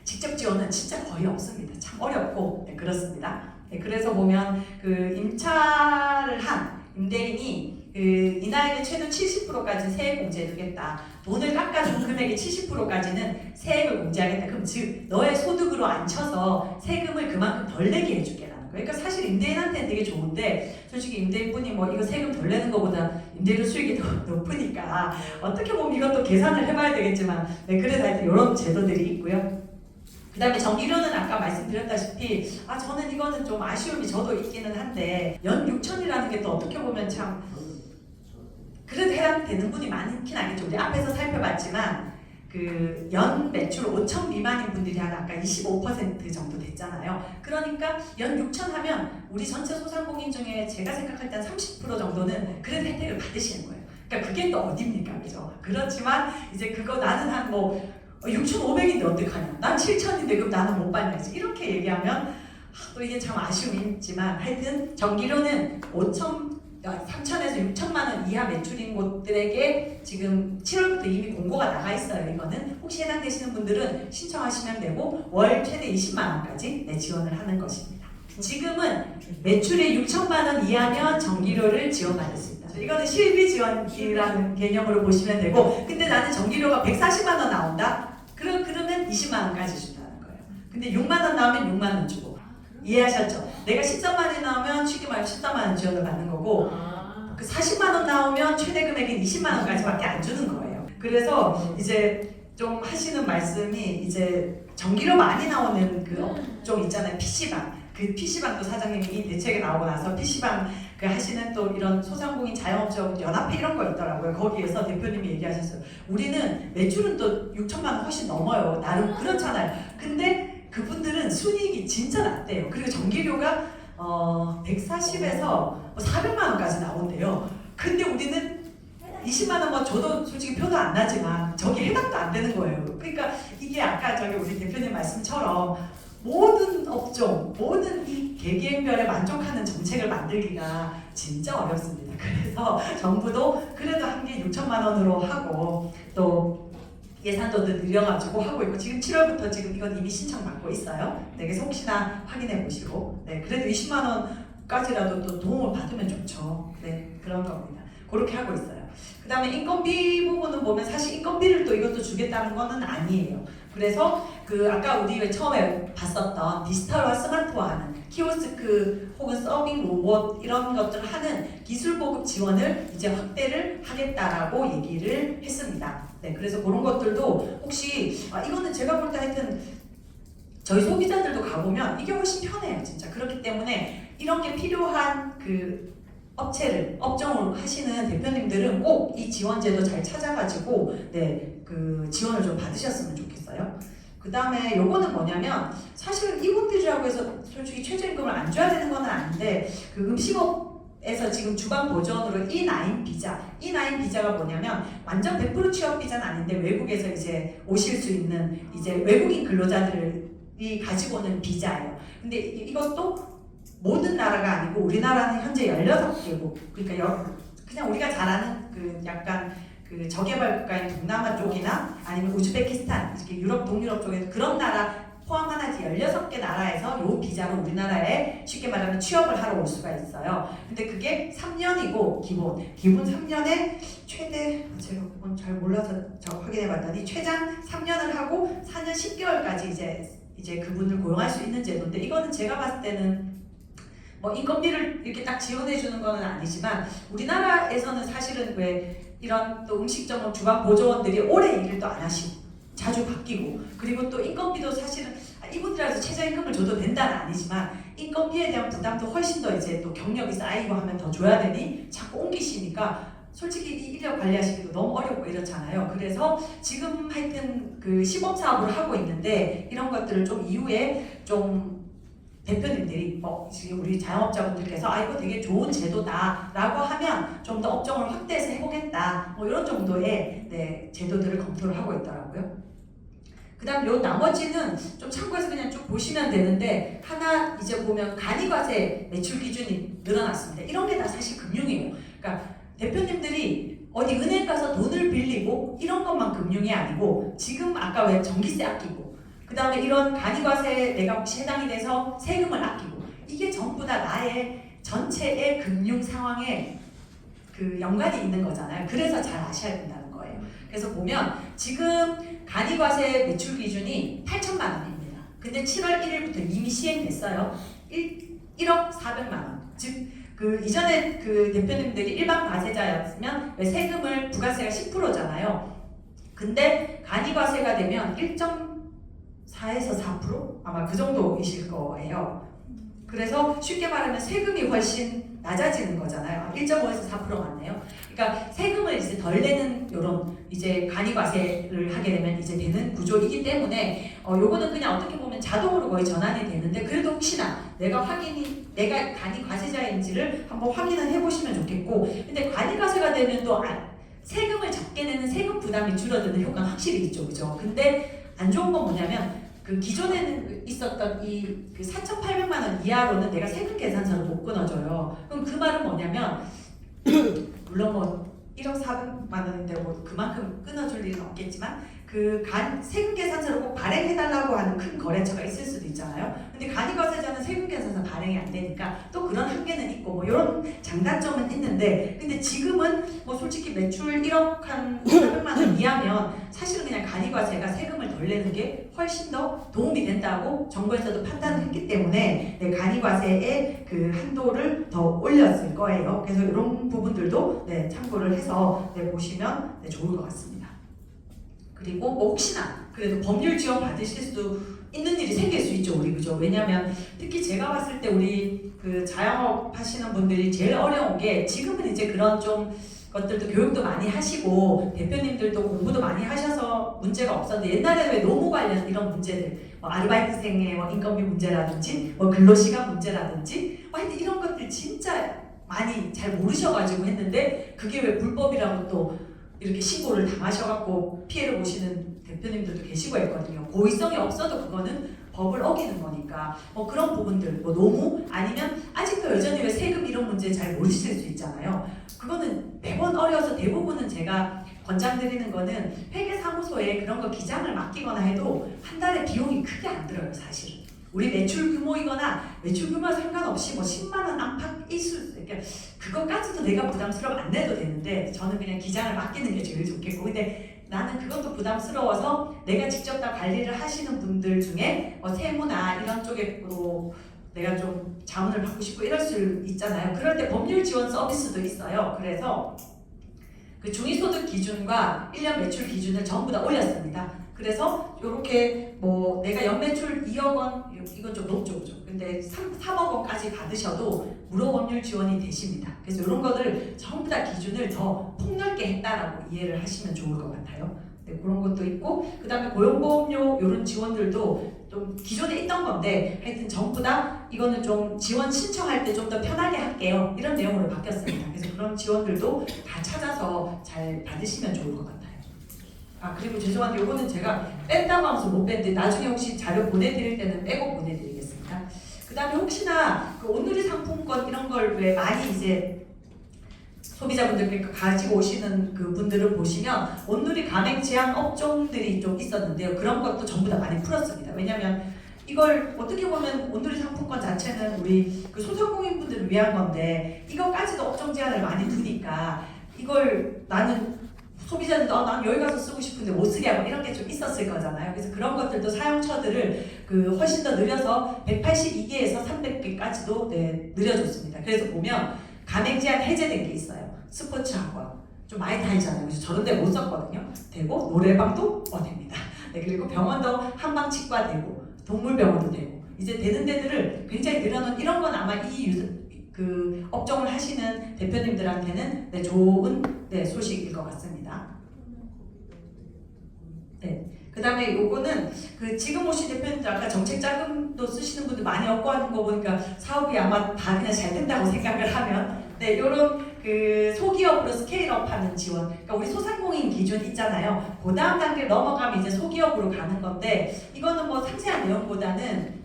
직접 지원은 진짜 거의 없습니다. 참 어렵고 네, 그렇습니다. 네, 그래서 보면 그 임차를 한 임대인이 그 이나에게 최대 70%까지 세액 공제해주겠다. 돈을 깎아준 금액의 70%까지는 세액을 공제하겠다. 그럼 즉 너의 소득으로 안 쳐서 세금을 그만큼 덜 내게 해줄게라는 거예요. 그러니까 사실 임대인한테는 되게 좋은데 솔직히 임대인분이 뭐 이거 세금 덜 내는 것보다 임대료 수익이 더 높으니까 어떻게 보면 이것도 계산을 해봐야 되겠지만 네, 그래서 하여튼 이런 제도들이 있고요. 그 다음에 전기료는 아까 말씀드렸다시피 저는 이거는 좀 아쉬움이 저도 있기는 한데 연 6천이라는 게 또 어떻게 보면 참 그래도 해당되는 분이 많긴 하겠죠. 우리 앞에서 살펴봤지만 그 연 매출 5천 미만인 분들이 한 아까 25% 정도 됐잖아요. 그러니까 연 6천 하면 우리 전체 소상공인 중에 제가 생각할 때 한 30% 정도는 그래도 혜택을 받으시는 거예요. 그러니까 그게 또 어딥니까, 그죠? 그렇지만 이제 그거 나는 한 뭐 6,500인데 어떡하냐? 난 7,000인데 그럼 나는 못 받냐지. 이렇게 얘기하면 또 이게 참 아쉬움이 있지만 하여튼 전기료는 3천에서 6천만 원 이하 매출인 곳들에게 지금 7월부터 이미 공고가 나가 있어요. 이거는 혹시 해당되시는 분들은 신청하시면 되고 월 최대 20만 원까지 지원을 하는 것입니다. 지금은 매출이 6천만 원 이하면 전기료를 지원받을 수 있다. 이거는 실비 지원이라는 개념으로 보시면 되고 근데 나는 전기료가 140만 원 나온다? 그러면 20만 원까지 준다는 거예요. 근데 6만 원 나오면 6만 원 주고 이해하셨죠? 내가 13만 원이 나오면 쉽게 말하면 13만 원 지원을 받는 거고 그 40만 원 나오면 최대 금액인 20만 원까지밖에 안 주는 거예요. 그래서 이제 좀 하시는 말씀이 이제 전기료 많이 나오는 그 업종 있잖아요. PC방. 그 PC방도 사장님이 이 대책이 나오고 나서 PC방 그 하시는 또 이런 소상공인 자영업자 연합회 이런 거 있더라고요. 거기에서 대표님이 얘기하셨어요. 우리는 매출은 또 6천만 원 훨씬 넘어요. 나름 그렇잖아요. 근데 그분들은 순이익이 진짜 낮대요. 그리고 전기료가 140에서 400만 원까지 나온대요. 근데 우리는 20만 원 뭐 저도 솔직히 표도 안 나지만 저기 해당도 안 되는 거예요. 그러니까 이게 아까 저기 우리 대표님 말씀처럼 모든 업종, 모든 이 개개인별에 만족하는 정책을 만들기가 진짜 어렵습니다. 그래서 정부도 그래도 한 개 6천만 원으로 하고 또 예산도 늘려가지고 하고 있고 지금 7월부터 지금 이건 이미 신청받고 있어요. 네, 그래서 혹시나 확인해 보시고 네, 그래도 20만 원까지라도 또 도움을 받으면 좋죠. 네, 그런 겁니다. 그렇게 하고 있어요. 그 다음에 인건비 부분은 보면 사실 인건비를 또 이것도 주겠다는 거는 아니에요. 그래서 그 아까 우리 처음에 봤었던 디지털화 스마트화하는 키오스크 혹은 서빙 로봇 이런 것들 하는 기술 보급 지원을 이제 확대를 하겠다라고 얘기를 했습니다. 네, 그래서 그런 것들도 혹시 이거는 제가 볼 때 하여튼 저희 소비자들도 가보면 이게 훨씬 편해요, 진짜. 그렇기 때문에 이런 게 필요한 그 업종을 하시는 대표님들은 꼭 이 지원제도 잘 찾아가지고 그 지원을 좀 받으셨으면 좋겠어요. 그 다음에 요거는 뭐냐면 사실 이분들이라고 해서 솔직히 최저임금을 안 줘야 되는 건 아닌데 그 음식업에서 지금 주방 보전으로 E9 비자, E9 비자가 뭐냐면 완전 100% 취업 비자는 아닌데 외국에서 이제 오실 수 있는 이제 외국인 근로자들이 가지고 오는 비자예요. 근데 이것도 모든 나라가 아니고 우리나라는 현재 16개국 그러니까 그냥 우리가 잘 아는 그 약간 그 저개발 국가인 동남아 쪽이나 아니면 우즈베키스탄, 이렇게 유럽, 동유럽 쪽에 그런 나라 포함한 16개 나라에서 요 비자로 우리나라에 쉽게 말하면 취업을 하러 올 수가 있어요. 근데 그게 3년이고 기본 3년에 최대 제가 그건 잘 몰라서 저 확인해 봤더니 최장 3년을 하고 4년 10개월까지 이제 그분을 고용할 수 있는 제도인데 이거는 제가 봤을 때는 뭐 인건비를 이렇게 딱 지원해 주는 거는 아니지만 우리나라에서는 사실은 왜 이런 또 음식점 주방 보조원들이 오래 일을 또 안 하시고 자주 바뀌고 그리고 또 인건비도 사실은 이분들한테 최저임금을 줘도 된다는 아니지만 인건비에 대한 부담도 훨씬 더 이제 또 경력이 쌓이고 하면 더 줘야 되니 자꾸 옮기시니까 솔직히 이 인력 관리하시기도 너무 어렵고 이렇잖아요. 그래서 지금 하여튼 그 시범사업을 하고 있는데 이런 것들을 좀 이후에 좀 대표님들이 지금 우리 자영업자분들께서 이거 되게 좋은 제도다라고 하면 좀 더 업종을 확대해서 해보겠다 이런 정도의 제도들을 검토를 하고 있더라고요. 그 다음 요 나머지는 좀 참고해서 그냥 쭉 보시면 되는데 하나 이제 보면 간이과세 매출 기준이 늘어났습니다. 이런 게 다 사실 금융이에요. 그러니까 대표님들이 어디 은행 가서 돈을 빌리고 이런 것만 금융이 아니고 지금 아까 왜 전기세 아끼고 그 다음에 이런 간이과세 내가 혹시 해당이 돼서 세금을 아끼고 이게 전부 다 나의 전체의 금융 상황에 그 연관이 있는 거잖아요. 그래서 잘 아셔야 된다는 거예요. 그래서 보면 지금 간이과세 매출 기준이 8천만 원입니다. 근데 7월 1일부터 이미 시행됐어요. 1억 400만 원. 즉 그 이전에 그 대표님들이 일반 과세자였으면 세금을 부가세가 10%잖아요. 근데 간이과세가 되면 1.4에서 4% 아마 그 정도이실 거예요. 그래서 쉽게 말하면 세금이 훨씬 낮아지는 거잖아요. 1.5에서 4% 맞네요. 그러니까 세금을 이제 덜 내는 요런 이제 간이과세를 하게 되면 이제 되는 구조이기 때문에 요거는 그냥 어떻게 보면 자동으로 거의 전환이 되는데 그래도 혹시나 내가 간이과세자인지를 한번 확인을 해보시면 좋겠고 근데 간이과세가 되면 또 세금을 적게 내는 세금 부담이 줄어드는 효과는 확실히 있죠. 그죠? 근데 안 좋은 건 뭐냐면 그 기존에는 있었던 이 그 4,800만 원 이하로는 내가 세금 계산서를 못 끊어줘요. 그럼 그 말은 뭐냐면 물론 뭐 1억 400만 원인데 뭐 그만큼 끊어줄 일은 없겠지만 그 세금 계산서를 꼭 발행해달라고 하는 큰 거래처가 있을 수도 있잖아요. 근데 간이과세자는 세금 계산서 발행이 안 되니까 또 그런 한계는 있고 뭐 이런 장단점은 있는데 근데 지금은 뭐 솔직히 매출 1억 한 400만 원 이하면 사실은 그냥 간이과세가 세금을 덜 내는 게 훨씬 더 도움이 된다고 정부에서도 판단을 했기 때문에 간이과세의 그 한도를 더 올렸을 거예요. 그래서 이런 부분들도 참고를 해서 보시면 좋을 것 같습니다. 그리고 뭐 혹시나 그래도 법률 지원 받으실 수 있는 일이 생길 수 있죠, 우리 그죠? 왜냐하면 특히 제가 봤을 때 우리 그 자영업 하시는 분들이 제일 어려운 게 지금은 이제 그런 좀 것들도 교육도 많이 하시고 대표님들도 공부도 많이 하셔서 문제가 없었는데 옛날에 왜 노무 관련 이런 문제들 뭐 아르바이트생의 뭐 인건비 문제라든지 뭐 근로시간 문제라든지 하여튼 이런 것들 진짜 많이 잘 모르셔가지고 했는데 그게 왜 불법이라고 또 이렇게 신고를 당하셔갖고 피해를 보시는 대표님들도 계시고 했거든요. 고의성이 없어도 그거는 법을 어기는 거니까 뭐 그런 부분들 뭐 노무 아니면 아직도 여전히 왜 세금 이런 문제 잘 모르실 수 있잖아요. 그거는 매번 어려워서 대부분은 제가 권장드리는 거는 회계사무소에 그런 거 기장을 맡기거나 해도 한 달에 비용이 크게 안 들어요, 사실. 우리 매출 규모이거나 매출 규모와 상관없이 뭐 10만 원 안팎일 수 그러니까 그것까지도 내가 부담스러우면 안 내도 되는데 저는 그냥 기장을 맡기는 게 제일 좋겠고 근데 나는 그것도 부담스러워서 내가 직접 다 관리를 하시는 분들 중에 세무나 이런 쪽으로 내가 좀 자문을 받고 싶고 이럴 수 있잖아요. 그럴 때 법률 지원 서비스도 있어요. 그래서 그 중위소득 기준과 1년 매출 기준을 전부 다 올렸습니다. 그래서 이렇게 뭐 내가 연매출 2억 원 이건 좀 높죠, 그죠? 근데 3억 원까지 받으셔도 무료 법률 지원이 되십니다. 그래서 이런 것들 전부 다 기준을 더 폭넓게 했다라고 이해를 하시면 좋을 것 같아요. 그런 것도 있고 그 다음에 고용보험료 이런 지원들도 좀 기존에 있던 건데 하여튼 전부 다 이거는 좀 지원 신청할 때 좀 더 편하게 할게요 이런 내용으로 바뀌었습니다. 그래서 그런 지원들도 다 찾아서 잘 받으시면 좋을 것 같아요. 그리고 죄송한데 이거는 제가 뺀다고 하면서 못 뺐는데 나중에 혹시 자료 보내드릴 때는 빼고 보내드리겠습니다. 그 다음에 혹시나 그 온누리 상품권 이런 걸 왜 많이 이제 소비자분들께 가지고 오시는 그 분들을 보시면 온누리 가맹 제한 업종들이 좀 있었는데요. 그런 것도 전부 다 많이 풀었습니다. 왜냐하면 이걸 어떻게 보면 온누리 상품권 자체는 우리 그 소상공인분들을 위한 건데 이것까지도 업종 제한을 많이 두니까 이걸 나는 소비자들도 난 여기 가서 쓰고 싶은데 못 쓰게 하고 이런 게 좀 있었을 거잖아요. 그래서 그런 것들도 사용처들을 그 훨씬 더 늘려서 182개에서 300개까지도 늘려줬습니다. 그래서 보면 가맹 제한 해제된 게 있어요. 스포츠 학원 좀 많이 다니잖아요. 그래서 저런 데 못 썼거든요. 되고 노래방도 됩니다. 네, 그리고 병원도 한방치과 되고 동물병원도 되고 이제 되는 데들을 굉장히 늘어놓은 이런 건 아마 그 업종을 하시는 대표님들한테는 좋은 소식일 것 같습니다. 네. 그 다음에 요거는 그 지금 오신 대표님들 아까 정책 자금도 쓰시는 분들 많이 얻고 하는 거 보니까 사업이 아마 다 그냥 잘 된다고 생각을 하면 요런 그 소기업으로 스케일업 하는 지원, 그러니까 우리 소상공인 기준 있잖아요. 그 다음 단계 넘어가면 이제 소기업으로 가는 건데 이거는 뭐 상세한 내용보다는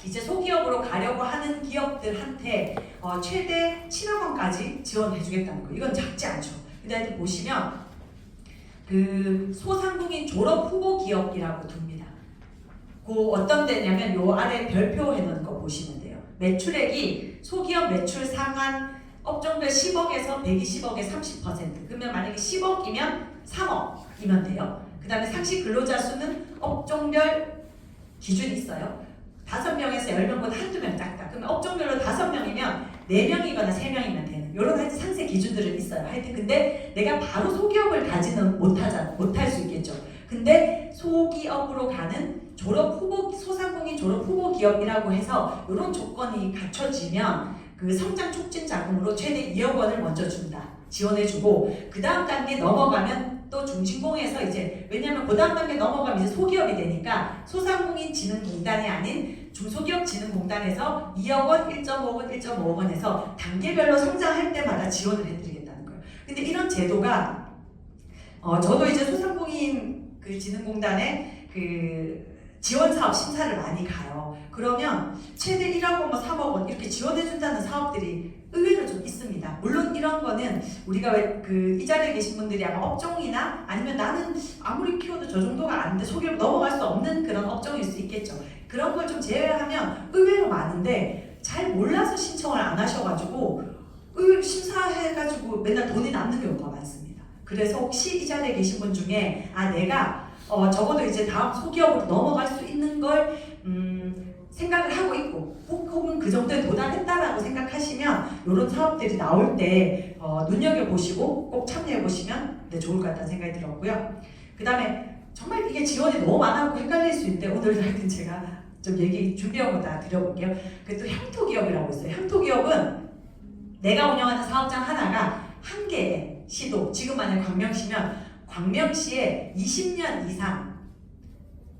이제 소기업으로 가려고 하는 기업들한테 최대 7억 원까지 지원해 주겠다는 거예요. 이건 작지 않죠. 근데 보시면 그 소상공인 졸업 후보 기업이라고 둡니다. 그 어떤 데냐면 요 아래 별표 해놓은 거 보시면 돼요. 매출액이 소기업 매출 상한 업종별 10억에서 120억의 30%. 그러면 만약에 10억이면 3억이면 돼요. 그 다음에 상시 근로자 수는 업종별 기준이 있어요. 5명에서 10명보다 한두 명 작다. 그러면 업종별로 5명이면 4명이거나 3명이면 되는 이런 하여튼 상세 기준들은 있어요. 하여튼 근데 내가 바로 소기업을 가지는 못할 수 있겠죠. 근데 소기업으로 가는 졸업 후보 소상공인 졸업 후보 기업이라고 해서 이런 조건이 갖춰지면 그 성장 촉진 자금으로 최대 2억 원을 먼저 준다. 지원해주고 그 다음 단계 넘어가면 또 중진공에서 이제 왜냐하면 그 다음 단계 넘어가면 이제 소기업이 되니까 소상공인진흥공단이 아닌 중소기업진흥공단에서 2억 원, 1.5억 원, 1.5억 원에서 단계별로 성장할 때마다 지원을 해드리겠다는 거예요. 근데 이런 제도가 저도 이제 소상공인 그 진흥공단에 그 지원 사업 심사를 많이 가요. 그러면 최대 1억 원, 3억 원 이렇게 지원해준다는 사업들이 의외로 좀 있습니다. 물론 이런 거는 우리가 왜 그 이 자리에 계신 분들이 아마 업종이나 아니면 나는 아무리 키워도 저 정도가 아닌데 소기업 넘어갈 수 없는 그런 업종일 수 있겠죠. 그런 걸 좀 제외하면 의외로 많은데 잘 몰라서 신청을 안 하셔가지고 심사해가지고 맨날 돈이 남는 경우가 많습니다. 그래서 혹시 이 자리에 계신 분 중에 내가 적어도 이제 다음 소기업으로 넘어갈 수 있는 걸 생각을 하고 있고 혹은 그 정도에 도달했다라고 생각하시면 이런 사업들이 나올 때 눈여겨보시고 꼭 참여해보시면 좋을 것 같다는 생각이 들었고요. 그 다음에 정말 이게 지원이 너무 많아서 헷갈릴 수 있는데 오늘 하여튼 제가 좀 얘기 준비한 거 다 드려볼게요. 그 또 향토기업이라고 있어요. 향토기업은 내가 운영하는 사업장 하나가 한 개의 시도, 지금 만약 광명시면 광명시에 20년 이상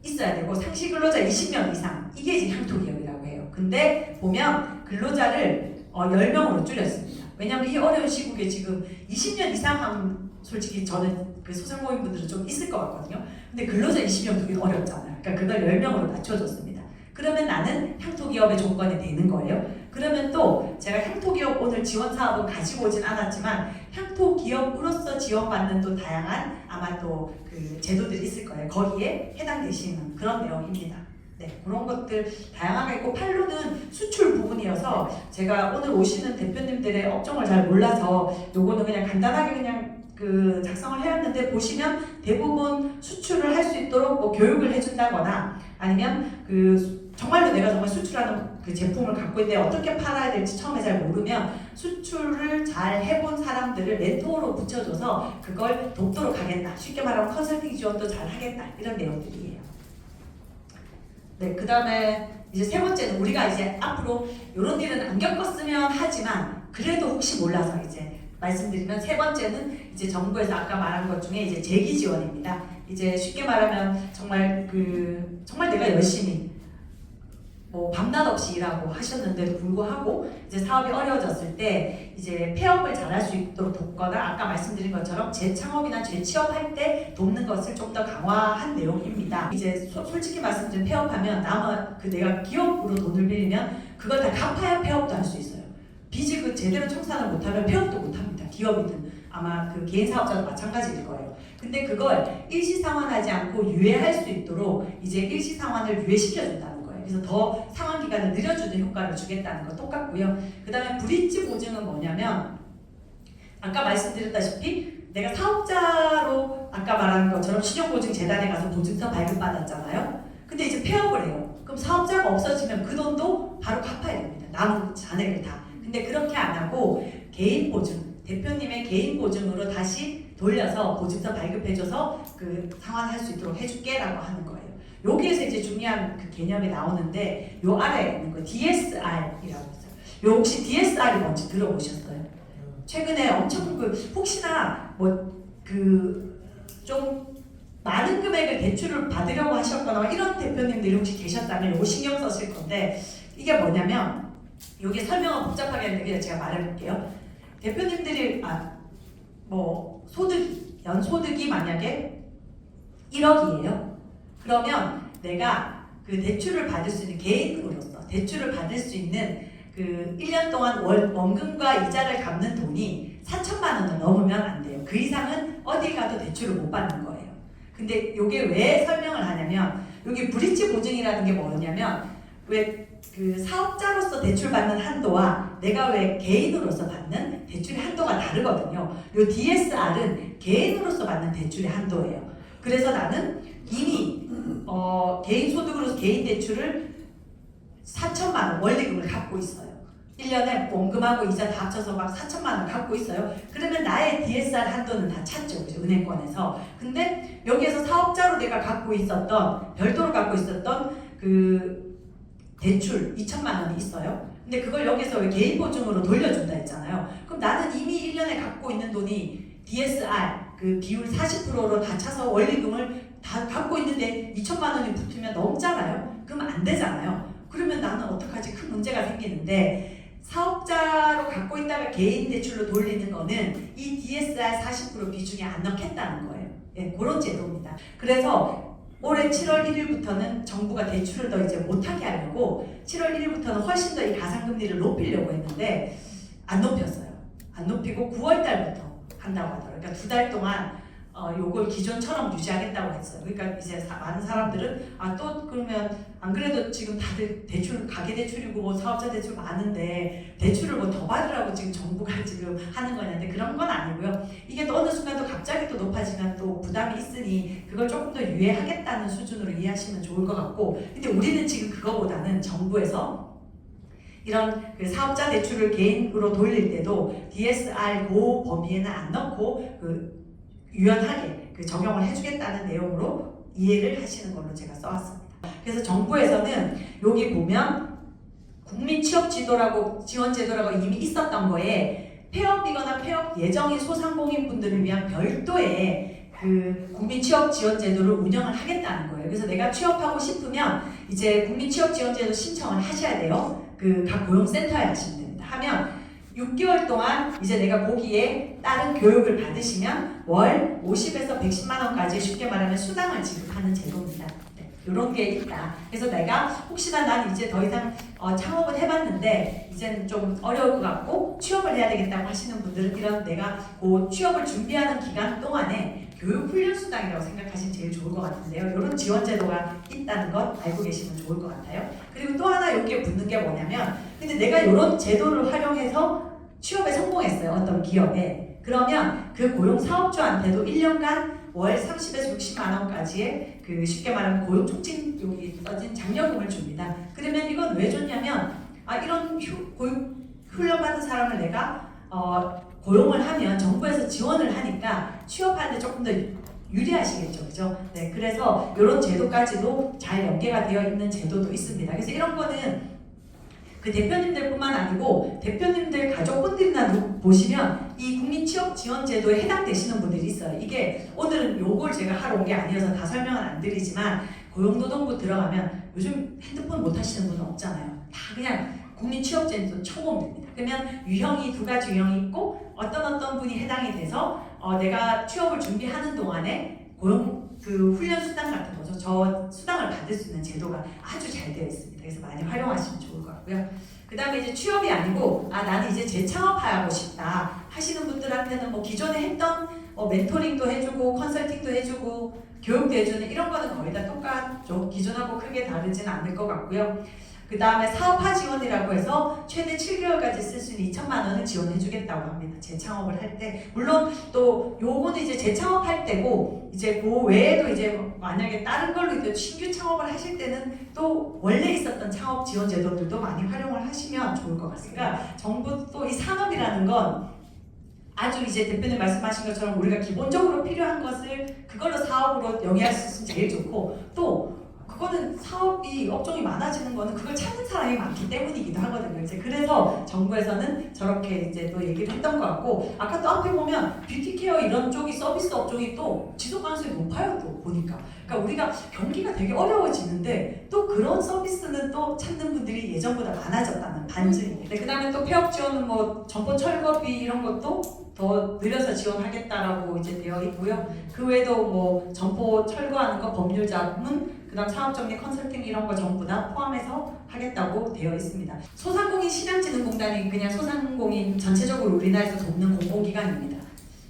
있어야 되고 상시 근로자 20명 이상 이게 이제 향토기업이라고 해요. 근데 보면 근로자를 10명으로 줄였습니다. 왜냐하면 이 어려운 시국에 지금 20년 이상 하면 솔직히 저는 그 소상공인 분들은 좀 있을 것 같거든요. 근데 근로자 20명 두긴 어렵잖아요. 그러니까 그걸 10명으로 낮춰줬습니다. 그러면 나는 향토기업의 조건이 되는 거예요. 그러면 또 제가 향토기업 오늘 지원 사업은 가지고 오진 않았지만 향토기업으로서 지원받는 또 다양한 아마 또 그 제도들이 있을 거예요. 거기에 해당되시는 그런 내용입니다. 네, 그런 것들 다양하게 있고 판로는 수출 부분이어서 제가 오늘 오시는 대표님들의 업종을 잘 몰라서 요거는 그냥 간단하게 그냥 그 작성을 해왔는데 보시면 대부분 수출을 할 수 있도록 뭐 교육을 해준다거나 아니면 그 정말로 내가 정말 수출하는 그 제품을 갖고 있는데 어떻게 팔아야 될지 처음에 잘 모르면 수출을 잘 해본 사람들을 멘토로 붙여줘서 그걸 돕도록 하겠다. 쉽게 말하면 컨설팅 지원도 잘 하겠다. 이런 내용들이에요. 네, 그 다음에 이제 세 번째는 우리가 이제 앞으로 이런 일은 안 겪었으면 하지만 그래도 혹시 몰라서 이제 말씀드리면 세 번째는 이제 정부에서 아까 말한 것 중에 이제 재기 지원입니다. 이제 쉽게 말하면 정말 정말 내가 열심히 뭐 밤낮 없이 일하고 하셨는데도 불구하고 이제 사업이 어려워졌을 때 이제 폐업을 잘할 수 있도록 돕거나 아까 말씀드린 것처럼 재창업이나 재취업할 때 돕는 것을 좀 더 강화한 내용입니다. 이제 솔직히 말씀드리면 폐업하면 내가 기업으로 돈을 빌리면 그걸 다 갚아야 폐업도 할 수 있어요. 빚을 제대로 청산을 못하면 폐업도 못합니다. 있습니다. 기업이든 아마 그 개인 사업자도 마찬가지일 거예요. 근데 그걸 일시상환하지 않고 유예할 수 있도록 이제 일시상환을 유예시켜준다는 거예요. 그래서 더 상환 기간을 늘려주는 효과를 주겠다는 거 똑같고요. 그 다음에 브릿지 보증은 뭐냐면 아까 말씀드렸다시피 내가 사업자로 아까 말한 것처럼 신용보증재단에 가서 보증서 발급받았잖아요. 근데 이제 폐업을 해요. 그럼 사업자가 없어지면 그 돈도 바로 갚아야 됩니다. 남은 잔액을 다. 근데 그렇게 안 하고 개인 보증, 대표님의 개인 보증으로 다시 돌려서 보증서 발급해줘서 그 상환할 수 있도록 해줄게라고 하는 거예요. 여기에서 이제 중요한 그 개념이 나오는데 요 아래에 있는 거 DSR이라고 있어요. 요 혹시 DSR이 뭔지 들어보셨어요? 최근에 엄청 그 혹시나 뭐 그 좀 많은 금액을 대출을 받으려고 하셨거나 이런 대표님들이 혹시 계셨다면 이거 신경 쓰실 건데 이게 뭐냐면 여기 설명은 복잡하게 했는데 그냥 제가 말해볼게요. 대표님들이 뭐 소득 연소득이 만약에 1억이에요. 그러면 내가 그 대출을 받을 수 있는 개인으로서 대출을 받을 수 있는 그 1년 동안 원금과 이자를 갚는 돈이 4천만 원을 넘으면 안 돼요. 그 이상은 어디 가도 대출을 못 받는 거예요. 근데 이게 왜 설명을 하냐면 여기 브릿지 보증이라는 게 뭐냐면 왜 그 사업자로서 대출 받는 한도와 내가 왜 개인으로서 받는 대출의 한도가 다르거든요. 요 DSR은 개인으로서 받는 대출의 한도예요. 그래서 나는 이미 개인 소득으로서 개인 대출을 4천만 원 원리금을 갖고 있어요. 1년에 원금하고 이자 다 합쳐서 막 4천만 원 갖고 있어요. 그러면 나의 DSR 한도는 다 찼죠. 그죠? 은행권에서. 근데 여기에서 사업자로 내가 갖고 있었던 별도로 갖고 있었던 그 대출 2천만 원이 있어요. 근데 그걸 여기서 왜 개인 보증으로 돌려준다 했잖아요. 그럼 나는 이미 1년에 갖고 있는 돈이 DSR 그 비율 40%로 다 차서 원리금을 다 갖고 있는데 2천만 원이 붙으면 넘잖아요. 그러면 안 되잖아요. 그러면 나는 어떡하지? 큰 문제가 생기는데 사업자로 갖고 있다가 개인 대출로 돌리는 거는 이 DSR 40% 비중에 안 넣겠다는 거예요. 예, 그런 제도입니다. 그래서 올해 7월 1일부터는 정부가 대출을 더 이제 못하게 하려고 7월 1일부터는 훨씬 더 이 가산금리를 높이려고 했는데 안 높였어요. 안 높이고 9월 달부터 한다고 하더라고요. 그러니까 2달 동안 요걸 기존처럼 유지하겠다고 했어요. 그러니까 이제 많은 사람들은 또 그러면 안 그래도 지금 다들 대출 가계대출이고 뭐 사업자 대출 많은데 대출을 뭐 더 받으라고 지금 정부가 지금 하는 거냐는데 그런 건 아니고요. 이게 또 어느 순간 또 갑자기 또 높아지면 또 부담이 있으니 그걸 조금 더 유예하겠다는 수준으로 이해하시면 좋을 것 같고 근데 우리는 지금 그거보다는 정부에서 이런 그 사업자 대출을 개인으로 돌릴 때도 DSR 고 범위에는 안 넣고 그 유연하게 그 적용을 해주겠다는 내용으로 이해를 하시는 걸로 제가 써왔습니다. 그래서 정부에서는 여기 보면 국민취업지원제도라고 이미 있었던 거에 폐업이거나 폐업 예정인 소상공인분들을 위한 별도의 그 국민취업지원제도를 운영을 하겠다는 거예요. 그래서 내가 취업하고 싶으면 이제 국민취업지원제도 신청을 하셔야 돼요. 그 각 고용센터에 하시면 됩니다. 하면 6개월 동안 이제 내가 거기에 다른 교육을 받으시면 월 50에서 110만 원까지 쉽게 말하면 수당을 지급하는 제도입니다. 네, 이런 게 있다. 그래서 내가 혹시나 난 이제 더 이상 창업을 해봤는데 이제는 좀 어려울 것 같고 취업을 해야 되겠다고 하시는 분들은 이런 내가 그 취업을 준비하는 기간 동안에 교육훈련수당이라고 생각하시면 제일 좋을 것 같은데요. 이런 지원제도가 있다는 것 알고 계시면 좋을 것 같아요. 그리고 또 하나 여기에 붙는 게 뭐냐면 근데 내가 이런 제도를 활용해서 취업에 성공했어요. 어떤 기업에. 그러면 그 고용사업주한테도 1년간 월 30에서 60만 원까지의 그 쉽게 말하면 고용촉진 여기 써진 장려금을 줍니다. 그러면 이건 왜 줬냐면 이런 훈련받은 사람을 내가 고용을 하면 정부에서 지원을 하니까 취업하는데 조금 더 유리하시겠죠, 그죠? 네, 그래서 이런 제도까지도 잘 연계가 되어 있는 제도도 있습니다. 그래서 이런 거는 그 대표님들뿐만 아니고 대표님들 가족분들이나 보시면 이 국민취업지원제도에 해당되시는 분들이 있어요. 이게 오늘은 요걸 제가 하러 온 게 아니어서 다 설명은 안 드리지만 고용노동부 들어가면 요즘 핸드폰 못 하시는 분은 없잖아요. 다 그냥 국민취업제도 쳐보면 됩니다. 그러면 유형이 2가지 유형이 있고 어떤 분이 해당이 돼서 내가 취업을 준비하는 동안에 고용 그 훈련 수당 같은 거죠. 저 수당을 받을 수 있는 제도가 아주 잘 되어 있습니다. 그래서 많이 활용하시면 좋을 것 같고요. 그 다음에 이제 취업이 아니고 나는 이제 재창업하고 싶다 하시는 분들한테는 뭐 기존에 했던 멘토링도 해주고 컨설팅도 해주고 교육도 해주는 이런 거는 거의 다 똑같죠. 기존하고 크게 다르지는 않을 것 같고요. 그 다음에 사업화 지원이라고 해서 최대 7개월까지 쓸 수 있는 2천만 원을 지원해주겠다고 합니다. 재창업을 할 때. 물론 또 요거는 이제 재창업할 때고 이제 그 외에도 이제 만약에 다른 걸로 이제 신규 창업을 하실 때는 또 원래 있었던 창업 지원 제도들도 많이 활용을 하시면 좋을 것 같습니다. 그러니까 정부 또 이 산업이라는 건 아주 이제 대표님 말씀하신 것처럼 우리가 기본적으로 필요한 것을 그걸로 사업으로 영위할 수 있으면 제일 좋고 또 그거는 사업이 업종이 많아지는 거는 그걸 찾는 사람이 많기 때문이기도 하거든요. 이제 그래서 정부에서는 저렇게 이제 또 얘기를 했던 것 같고 아까 또 앞에 보면 뷰티케어 이런 쪽이 서비스 업종이 또 지속 가능성이 높아요. 또 보니까 그러니까 우리가 경기가 되게 어려워지는데 또 그런 서비스는 또 찾는 분들이 예전보다 많아졌다는 반증입니다. 네, 그다음에 또 폐업 지원은 뭐 점포 철거비 이런 것도 더 늘려서 지원하겠다라고 이제 되어 있고요. 그 외에도 뭐 점포 철거하는 거 법률 자문 그다음 사업정리 컨설팅 이런 거 전부 다 포함해서 하겠다고 되어 있습니다. 소상공인 시장진흥공단이 그냥 소상공인 전체적으로 우리나라에서 돕는 공공기관입니다.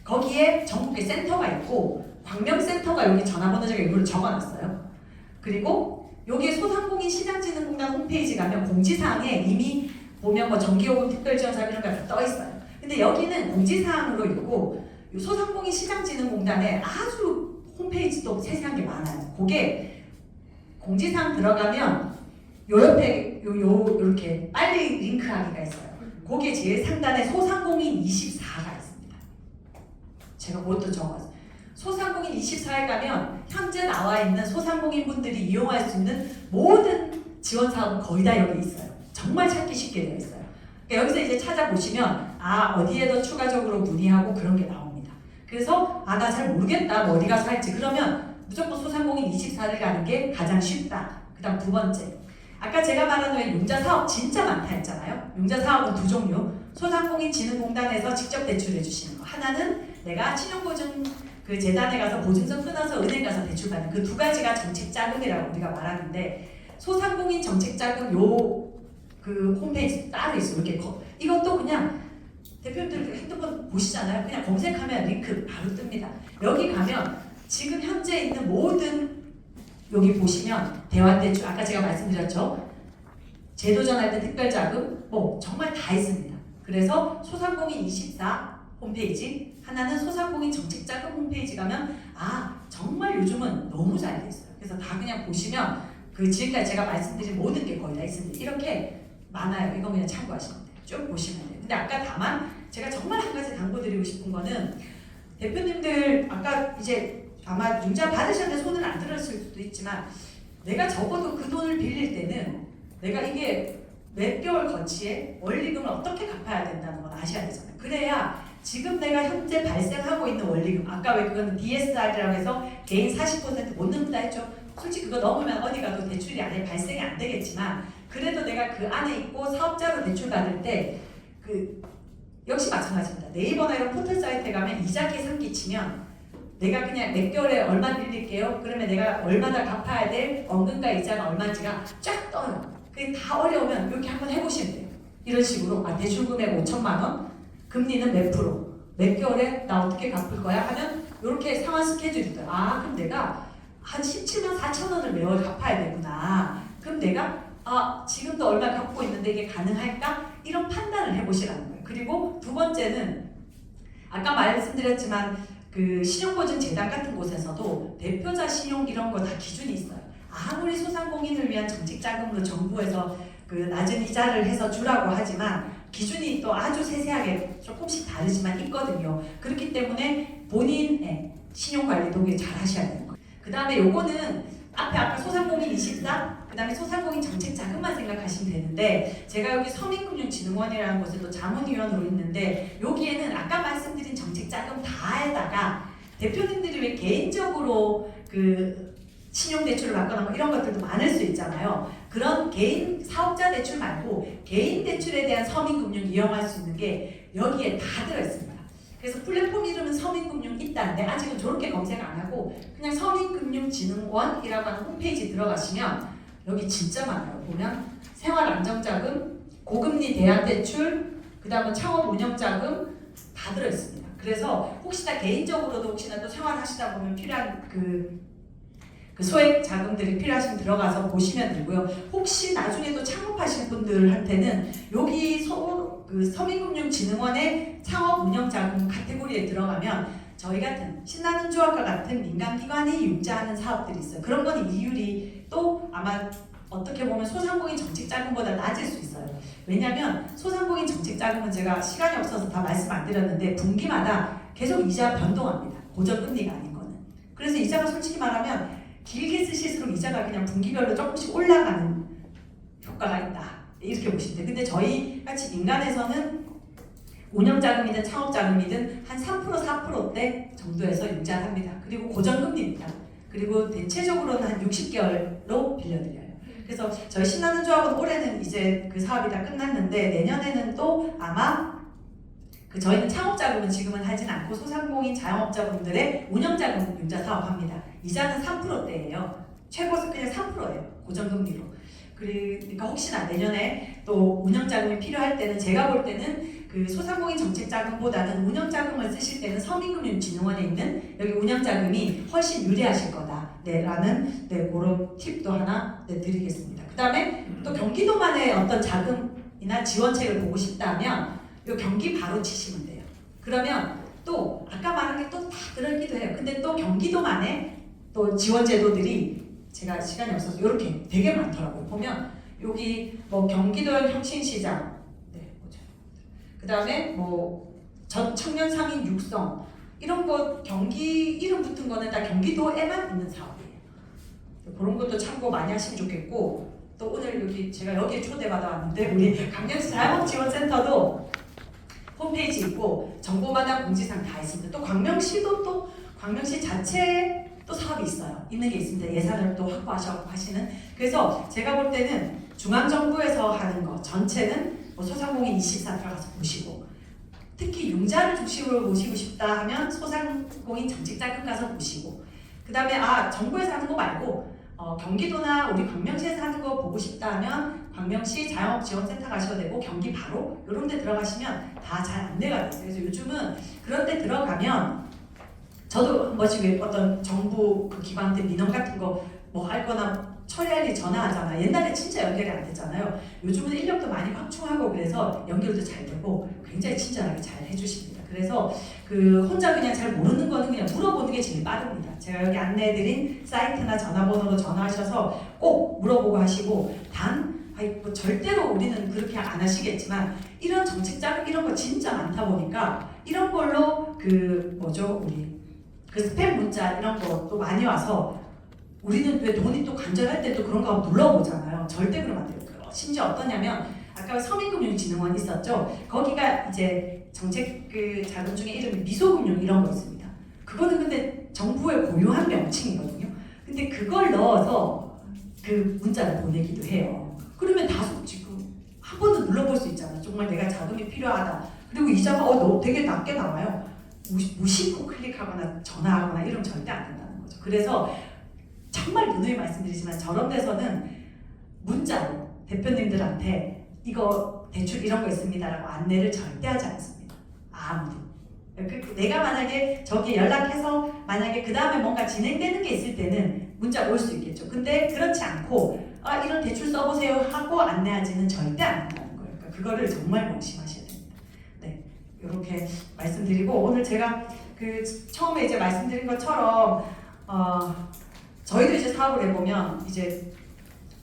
거기에 전국에 센터가 있고 광명센터가 여기 전화번호 제가 일부러 적어놨어요. 그리고 여기에 소상공인 시장진흥공단 홈페이지 가면 공지사항에 이미 보면 뭐 정기요금 특별지원사업 이런 거 다 떠 있어요. 근데 여기는 공지사항으로 있고 소상공인 시장진흥공단에 아주 홈페이지도 세세한 게 많아요. 그게 공지사항 들어가면 요 옆에 요렇게 빨리 링크하기가 있어요. 거기에 제일 상단에 소상공인 24가 있습니다. 제가 그것도 적었어요. 소상공인 24에 가면 현재 나와 있는 소상공인 분들이 이용할 수 있는 모든 지원 사업은 거의 다 여기 있어요. 정말 찾기 쉽게 되어 있어요. 그러니까 여기서 이제 찾아보시면 어디에 더 추가적으로 문의하고 그런 게 나옵니다. 그래서 나 잘 모르겠다 뭐 어디 가서 할지 그러면 무조건 소상공인 24를 가는 게 가장 쉽다. 그 다음 두 번째 아까 제가 말한 외에 융자 사업 진짜 많다 했잖아요. 융자 사업은 두 종류 소상공인 진흥공단에서 직접 대출해 주시는 거 하나는 내가 신용보증 그 재단에 가서 보증서 끊어서 은행 가서 대출받는 그 두 가지가 정책자금이라고 우리가 말하는데 소상공인 정책자금 그 홈페이지 따로 있어요. 이렇게 이것도 그냥 대표님들 핸드폰 보시잖아요. 그냥 검색하면 링크 바로 뜹니다. 여기 가면 지금 현재 있는 모든 여기 보시면 대환대출 아까 제가 말씀드렸죠. 제도전할 때 특별자금 뭐 정말 다 있습니다. 그래서 소상공인 24 홈페이지 하나는 소상공인 정책자금 홈페이지 가면 정말 요즘은 너무 잘 돼 있어요. 그래서 다 그냥 보시면 그 지금까지 제가 말씀드린 모든 게 거의 다 있습니다. 이렇게 많아요. 이거 그냥 참고하시면 돼요. 쭉 보시면 돼요. 근데 아까 다만 제가 정말 한 가지 당부드리고 싶은 거는 대표님들 아까 이제 아마 융자 받으셨는데 손을 안 들었을 수도 있지만 내가 적어도 그 돈을 빌릴 때는 내가 이게 몇 개월 거치에 원리금을 어떻게 갚아야 된다는 건 아셔야 되잖아요. 그래야 지금 내가 현재 발생하고 있는 원리금 아까 왜 그거는 DSR이라고 해서 개인 40%못 넣는다 했죠. 솔직히 그거 넘으면 어디 가도 대출이 안에 발생이 안 되겠지만 그래도 내가 그 안에 있고 사업자로 대출 받을 때 역시 마찬가지입니다. 네이버나 이런 포털 사이트에 가면 이자 계산기 치면 내가 그냥 몇 개월에 얼마 빌릴게요. 그러면 내가 얼마나 갚아야 될 원금과 이자가 얼마인지가 쫙 떠요. 그게 다 어려우면 이렇게 한번 해보시면 돼요. 이런 식으로 대출 금액 5천만 원, 금리는 몇 프로, 몇 개월에 나 어떻게 갚을 거야 하면 이렇게 상환 스케줄이 돼요. 그럼 내가 한 17만 4천 원을 매월 갚아야 되구나. 그럼 내가 지금도 얼마 갚고 있는데 이게 가능할까? 이런 판단을 해보시라는 거예요. 그리고 두 번째는 아까 말씀드렸지만 그 신용보증재단 같은 곳에서도 대표자 신용 이런 거 다 기준이 있어요. 아무리 소상공인을 위한 정책자금으로 정부에서 그 낮은 이자를 해서 주라고 하지만 기준이 또 아주 세세하게 조금씩 다르지만 있거든요. 그렇기 때문에 본인의 신용관리도 잘 하셔야 되는 거예요. 그 다음에 요거는 앞에 아까 소상공인 24, 그 다음에 소상공인 정책자금만 생각하시면 되는데 제가 여기 서민금융진흥원이라는 곳에 또 자문위원으로 있는데 여기에는 아까 말씀드린 정책자금 다에다가 대표님들이 왜 개인적으로 그 신용대출을 받거나 뭐 이런 것들도 많을 수 있잖아요. 그런 개인 사업자 대출 말고 개인 대출에 대한 서민금융 이용할 수 있는 게 여기에 다 들어있습니다. 그래서 플랫폼 이름은 서민금융 있다는데 아직은 저렇게 검색 안 하고 그냥 서민금융진흥원이라고 하는 홈페이지 들어가시면 여기 진짜 많아요. 보면 생활안정자금, 고금리 대안대출, 그 다음에 창업운영자금 다 들어있습니다. 그래서 혹시나 개인적으로도 혹시나 또 생활하시다 보면 필요한 그 소액 자금들이 필요하시면 들어가서 보시면 되고요. 혹시 나중에도 창업하실 분들한테는 여기 서민금융진흥원의 창업운영자금 카테고리에 들어가면 저희 같은 신나는 조합과 같은 민간기관이 융자하는 사업들이 있어요. 그런 건 이율이 또 아마 어떻게 보면 소상공인 정책자금보다 낮을 수 있어요. 왜냐하면 소상공인 정책자금은 제가 시간이 없어서 다 말씀 안 드렸는데 분기마다 계속 이자 변동합니다. 고정금리가 아닌 거는. 그래서 이자가 솔직히 말하면 길게 쓰실수록 이자가 그냥 분기별로 조금씩 올라가는 효과가 있다. 이렇게 보시면 돼요. 근데 저희 같이 민간에서는 운영자금이든 창업자금이든 한 3% 4%대 정도에서 융자합니다. 그리고 고정금리입니다. 그리고 대체적으로는 한 60개월로 빌려드려요. 그래서 저희 신나는 조합은 올해는 이제 그 사업이 다 끝났는데 내년에는 또 아마 저희는 창업자금은 지금은 하진 않고 소상공인 자영업자분들의 운영자금 융자 사업합니다. 이자는 3%대예요. 최고 그냥 3%예요. 고정금리로. 그러니까 혹시나 내년에 또 운영자금이 필요할 때는 제가 볼 때는 그 소상공인 정책자금보다는 운영자금을 쓰실 때는 서민금융진흥원에 있는 여기 운영자금이 훨씬 유리하실 거다. 라는 그런 팁도 하나 드리겠습니다. 그 다음에 또 경기도만의 어떤 자금이나 지원책을 보고 싶다면 이 경기 바로 치시면 돼요. 그러면 또 아까 말한 게 또 다 들어있기도 해요. 근데 또 경기도만의 또 지원 제도들이 제가 시간이 없어서 이렇게 되게 많더라고요. 보면 여기 뭐 경기도형 혁신시장, 그 다음에 뭐 청년 상인 육성 이런 거 경기 이름 붙은 거는 다 경기도에만 있는 사업이에요. 그런 것도 참고 많이 하시면 좋겠고 또 오늘 여기 제가 여기에 초대받아 왔는데 우리 강릉시 자영업지원센터도 홈페이지 있고 정보마다 공지사항 다 있습니다. 또 광명시도 또 광명시 자체 또 사업이 있어요. 있는 게 있습니다. 예산을 또 확보하셔서 하시는. 그래서 제가 볼 때는 중앙정부에서 하는 거 전체는 뭐 소상공인 24 들어가서 보시고 특히 융자를 중심으로 모시고 싶다 하면 소상공인 정책자금 가서 보시고 그 다음에 정부에서 하는 거 말고 경기도나 우리 광명시에서 하는 거 보고 싶다 하면 광명시 자영업지원센터 가셔도 되고 경기 바로 이런 데 들어가시면 다 잘 안내가 돼요. 그래서 요즘은 그런 데 들어가면 저도 한 번씩 어떤 정부 그 기관한테 민원 같은 거 뭐 할 거나 처리할 일 전화하잖아. 옛날에 진짜 연결이 안 됐잖아요. 요즘은 인력도 많이 확충하고 그래서 연결도 잘 되고 굉장히 친절하게 잘 해주십니다. 그래서 그 혼자 그냥 잘 모르는 거는 그냥 물어보는 게 제일 빠릅니다. 제가 여기 안내해드린 사이트나 전화번호로 전화하셔서 꼭 물어보고 하시고 뭐 절대로 우리는 그렇게 안 하시겠지만 이런 정책 자금 이런 거 진짜 많다 보니까 이런 걸로 우리 그 스팸 문자 이런 것도 많이 와서 우리는 왜 돈이 또 간절할 때 또 그런 거 눌러보잖아요. 절대 그러면 안 돼요. 심지어 어떠냐면 아까 서민금융진흥원 있었죠. 거기가 이제 정책 그 자금 중에 이름이 미소금융 이런 거 있습니다. 그거는 근데 정부의 고유한 명칭이거든요. 근데 그걸 넣어서 그 문자를 보내기도 해요. 그러면 다소 지금 한 번도 눌러볼 수 있잖아요. 정말 내가 자금이 필요하다. 그리고 이자가 너 되게 낮게 나와요. 무심코 클릭하거나 전화하거나 이러면 절대 안 된다는 거죠. 그래서 정말 누누이 말씀드리지만 저런 데서는 문자로 대표님들한테 이거 대출 이런 거 있습니다라고 안내를 절대 하지 않습니다. 아무도. 내가 만약에 저기 연락해서 만약에 그 다음에 뭔가 진행되는 게 있을 때는 문자 올 수 있겠죠. 근데 그렇지 않고 이런 대출 써보세요 하고 안내하지는 절대 안 한다는 거예요. 그러니까 그거를 정말 명심하셔야 됩니다. 네, 이렇게 말씀드리고 오늘 제가 그 처음에 이제 말씀드린 것처럼 저희도 이제 사업을 해보면 이제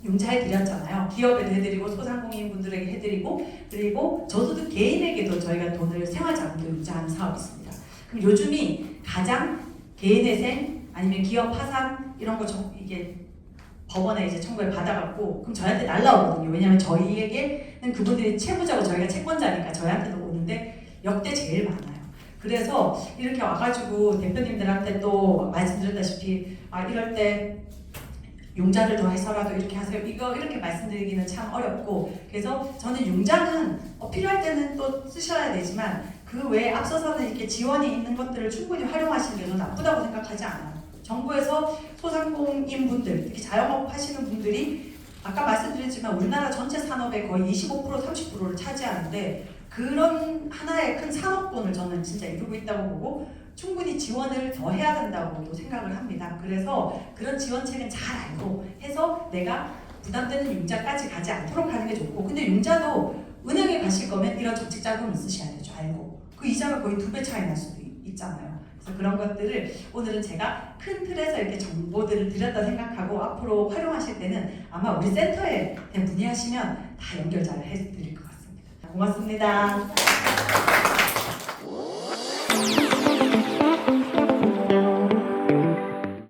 융자해드렸잖아요. 기업에도 해드리고 소상공인 분들에게 해드리고 그리고 저도 개인에게도 저희가 돈을 생활자금으로 융자하는 사업이 있습니다. 그럼 요즘이 가장 개인회생 아니면 기업 파산 이런 거 이게 법원에 이제 청구를 받아갖고 그럼 저희한테 날라오거든요. 왜냐하면 저희에게는 그분들이 채무자고 저희가 채권자니까 저희한테도 오는데 역대 제일 많아요. 그래서 이렇게 와가지고 대표님들한테 또 말씀드렸다시피 이럴 때 융자를 더해서라도 이렇게 하세요. 이렇게 말씀드리기는 참 어렵고 그래서 저는 융자는 필요할 때는 또 쓰셔야 되지만 그 외에 앞서서는 이렇게 지원이 있는 것들을 충분히 활용하시는 게 저는 나쁘다고 생각하지 않아요. 정부에서 소상공인 분들, 특히 자영업 하시는 분들이 아까 말씀드렸지만 우리나라 전체 산업의 거의 25% 30%를 차지하는데 그런 하나의 큰 산업군을 저는 진짜 이루고 있다고 보고 충분히 지원을 더 해야 된다고도 생각을 합니다. 그래서 그런 지원책은 잘 알고 해서 내가 부담되는 융자까지 가지 않도록 하는 게 좋고, 근데 융자도 은행에 가실 거면 이런 적직 자금을 쓰셔야 되죠. 알고 그 이자가 거의 2배 차이 날 수도 있잖아요. 그래서 그런 것들을 오늘은 제가 큰 틀에서 이렇게 정보들을 드렸다 생각하고 앞으로 활용하실 때는 아마 우리 센터에 문의하시면 다 연결 잘 해드릴 것 같습니다. 고맙습니다.